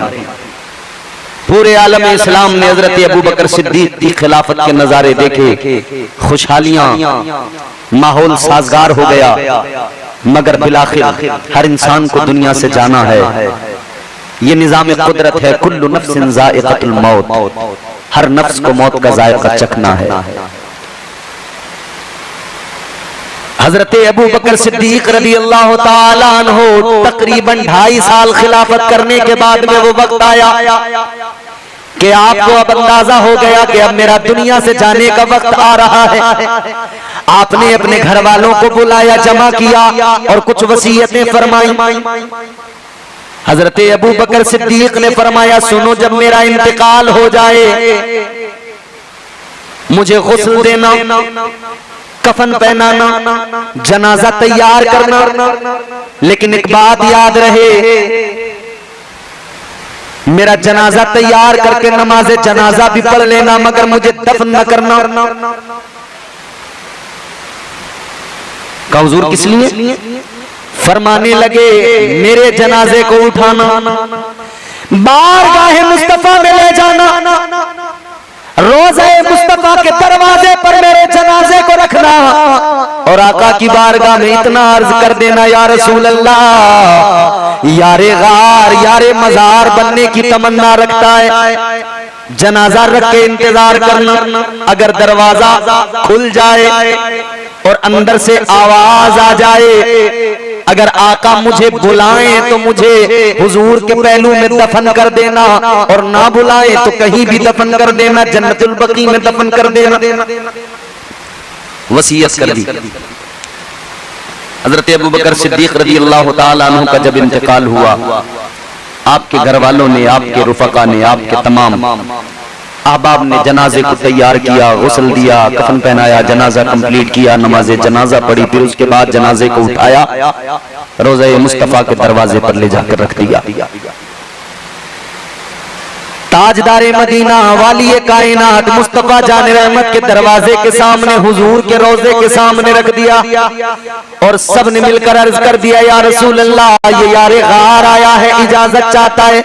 पूरे आलम इस्लाम ने हजरत अबू बकर सिद्दीक की खिलाफत के नजारे देखे, खुशहालियां, माहौल साजगार हो गया, मगर बिलाखिर हर इंसान को दुनिया से जाना है। ये निजाम कुदरत है, कुल्लु नफ्सिन ज़ाइक़तुल मौत, हर नफ्स को मौत का जायका चखना है। हजरत अबू बकर सिद्दीक रज़ी अल्लाह ताला अन्हु तकरीबन 2.5 साल खिलाफत करने के बाद में वो वक्त आया कि आपको अब अंदाजा हो गया कि अब मेरा दुनिया से जाने का वक्त आ रहा है। आपने अपने घर वालों को बुलाया, जमा किया और कुछ वसीयतें फरमाई। हजरत अबू बकर सिद्दीक ने फरमाया, सुनो, जब मेरा इंतकाल हो जाए मुझे गुस्ल देना, कफन पहनाना, जनाजा तैयार करना, लेकिन एक बात याद रहे, मेरा जनाजा तैयार करके नमाज जनाजा भी पढ़ लेना, मगर मुझे दफन न करना। का हुजूर किस लिए? फरमाने लगे मेरे जनाजे को उठाना, बारगाह मुस्तफा में ले जाना, रोज़े मुस्तफा के दरवाजे पर मेरे जनाजे को रखना और आका की बारगाह में इतना अर्ज कर देना, या रसूल अल्लाह, यारे गार यारे मजार बनने की तमन्ना रखता है, जनाजा रख के इंतजार करना। अगर दरवाजा खुल जाए और अंदर से आवाज आ जाए, अगर आका मुझे बुलाएं तो मुझे हुजूर के पहलू में दफन कर देना, और ना बुलाएं तो कहीं भी दफन कर देना, जन्नतुल बकी में दफन कर देना। वसीयत कर दी। हजरत अबू बकर सिद्दीक रज़ी अल्लाह तआला अन्हु का जब इंतकाल हुआ, आपके घर वालों ने, आपके रुफका ने, आपके तमाम अहबाब ने जनाजे को तैयार किया, गुस्ल दिया, कफन पहनाया, जनाजा कंप्लीट किया, नमाज जनाजा पढ़ी, फिर उसके बाद जनाजे को उठाया, रोज़े मुस्तफा के दरवाजे पर ले जाकर रख दिया। ताजदारे मदीना वाली कायनात मुस्तफा जान रहमत के दरवाजे के सामने, हुजूर के रोजे के सामने रख दिया और सब ने मिलकर अर्ज कर दिया, या रसूल अल्लाह, ये यारे गार आया है, इजाजत चाहता है।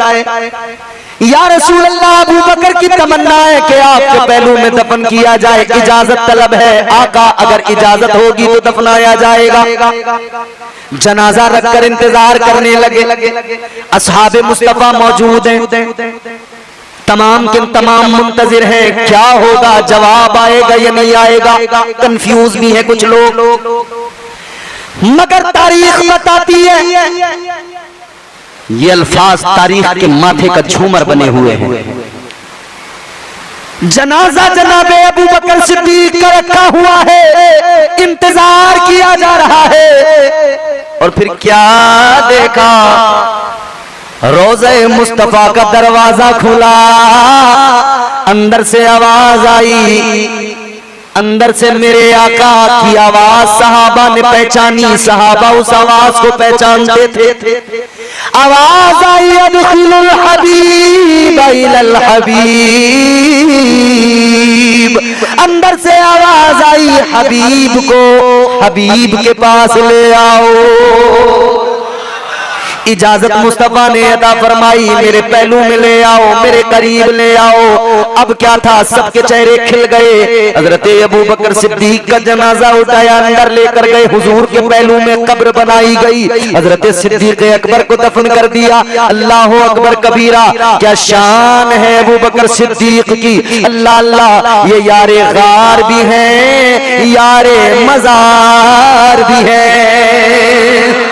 या रसूल अल्लाह, अबू बकर की तमन्ना है कि आपके पहलू में दफन किया जाए, इजाजत तलब है। आका, अगर इजाजत होगी तो दफनाया जाएगा। जनाजा रखकर इंतजार करने लगे। असहाबे मुस्तफा मौजूद हैं, तमाम के तमाम मुंतजिर हैं, क्या होगा, जवाब आएगा या नहीं आएगा। कंफ्यूज भी है कुछ लोग, मगर तारीख बताती है, ये अल्फाज तारीख के माथे का झूमर बने हुए हैं। जनाजा जनाबे अबू बकर सिद्दीक का रखा हुआ है, इंतजार किया जा रहा है। और फिर क्या देखा, रोज़े मुस्तफा का दरवाजा खुला, अंदर से आवाज आई, अंदर से मेरे आका की आवाज सहाबा ने पहचानी। सहाबा उस आवाज को पहचानते थे। आवाज आई, अदखिलुल हबीब इलल हबीब। अंदर से आवाज आई, हबीब को हबीब के पास ले आओ। इजाजत मुस्तफा ने अदा फरमाई, मेरे पहलू में ले आओ, मेरे करीब ले आओ। अब क्या था, सबके चेहरे खिल गए। हजरत अबू बकर सिद्दीक का जनाजा उठाया, अंदर लेकर गए, हुजूर के पहलू में कब्र बनाई गई। हजरत सिद्दीक अकबर को दफन कर दिया। अल्लाह अकबर कबीरा, क्या शान है अबू बकर सिद्दीक की। अल्लाह अल्लाह, ये यारे गार भी हैं, यारे मजार भी हैं।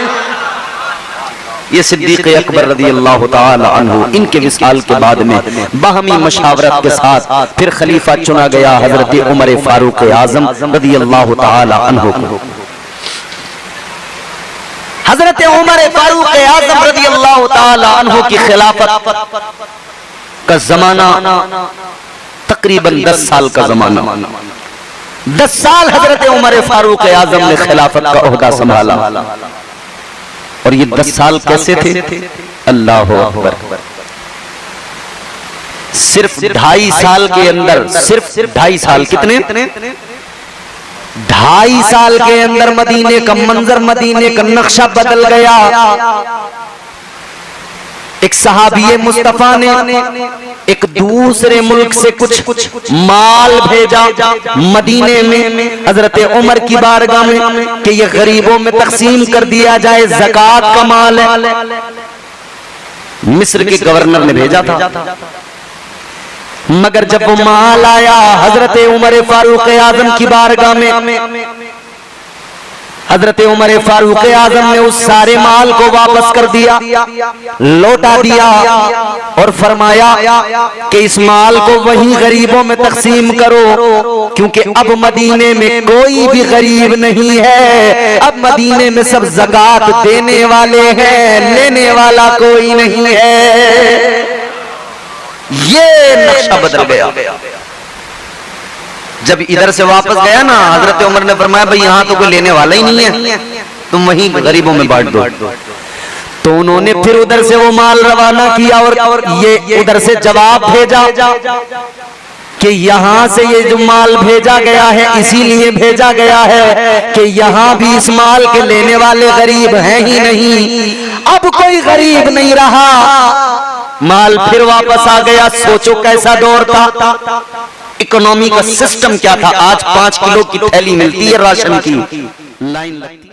ये सिद्दीक अकबर रज़ी अल्लाह तआला अन्हु, इनके विसाल के बाद में बाहमी मशावरत के साथ फिर खलीफा चुना गया हजरत उमर फारूक आजम रज़ी अल्लाह तआला अन्हु को। हजरत उमर फारूक आजम रज़ी अल्लाह तआला अन्हु की खिलाफत का जमाना तकरीबन 10 साल का जमाना। 10 साल हजरत उमर फारूक आजम ने खिलाफत का ओहदा संभाला। और ये 10 साल कैसे थे, अल्लाह अकबर। सिर्फ 2.5 साल के अंदर, सिर्फ 2.5 साल, कितने 2.5 साल के अंदर मदीने का मंजर, मदीने का नक्शा बदल गया। एक सहाबी मुस्तफा ने एक दूसरे मुल्क से कुछ माल भेजा मदीने में हजरत उमर की बारगाह में कि ये गरीबों में तकसीम कर दिया जाए, ज़कात का माल है। मिस्र के गवर्नर ने भेजा था, मगर जब वो माल आया हजरत उमर फारूक आजम की बारगाह में, हजरत उमर फारूक आजम ने उस सारे माल को वापस कर दिया, लौटा दिया और फरमाया कि इस माल को वहीं गरीबों में तकसीम करो, क्योंकि अब मदीने में कोई भी गरीब नहीं है। अब मदीने में सब ज़कात देने वाले हैं, लेने वाला कोई नहीं है। ये नक्शा बदल गया। जब इधर से वापस गया ना, हजरत उमर ने फरमाया भाई यहाँ तो कोई लेने वाला ही नहीं है, तुम वहीं गरीबों में बांट दो। तो उन्होंने फिर उधर से वो माल रवाना किया और ये उधर से जवाब भेजा कि यहाँ से ये जो माल भेजा गया है इसीलिए भेजा गया है कि यहाँ भी इस माल के लेने वाले गरीब हैं ही नहीं, अब कोई गरीब नहीं रहा। माल फिर वापस आ गया। सोचो कैसा दौर था, इकोनॉमी का सिस्टम क्या था। आज 5 किलो की थैली मिलती है राशन की, लाइन लगती है।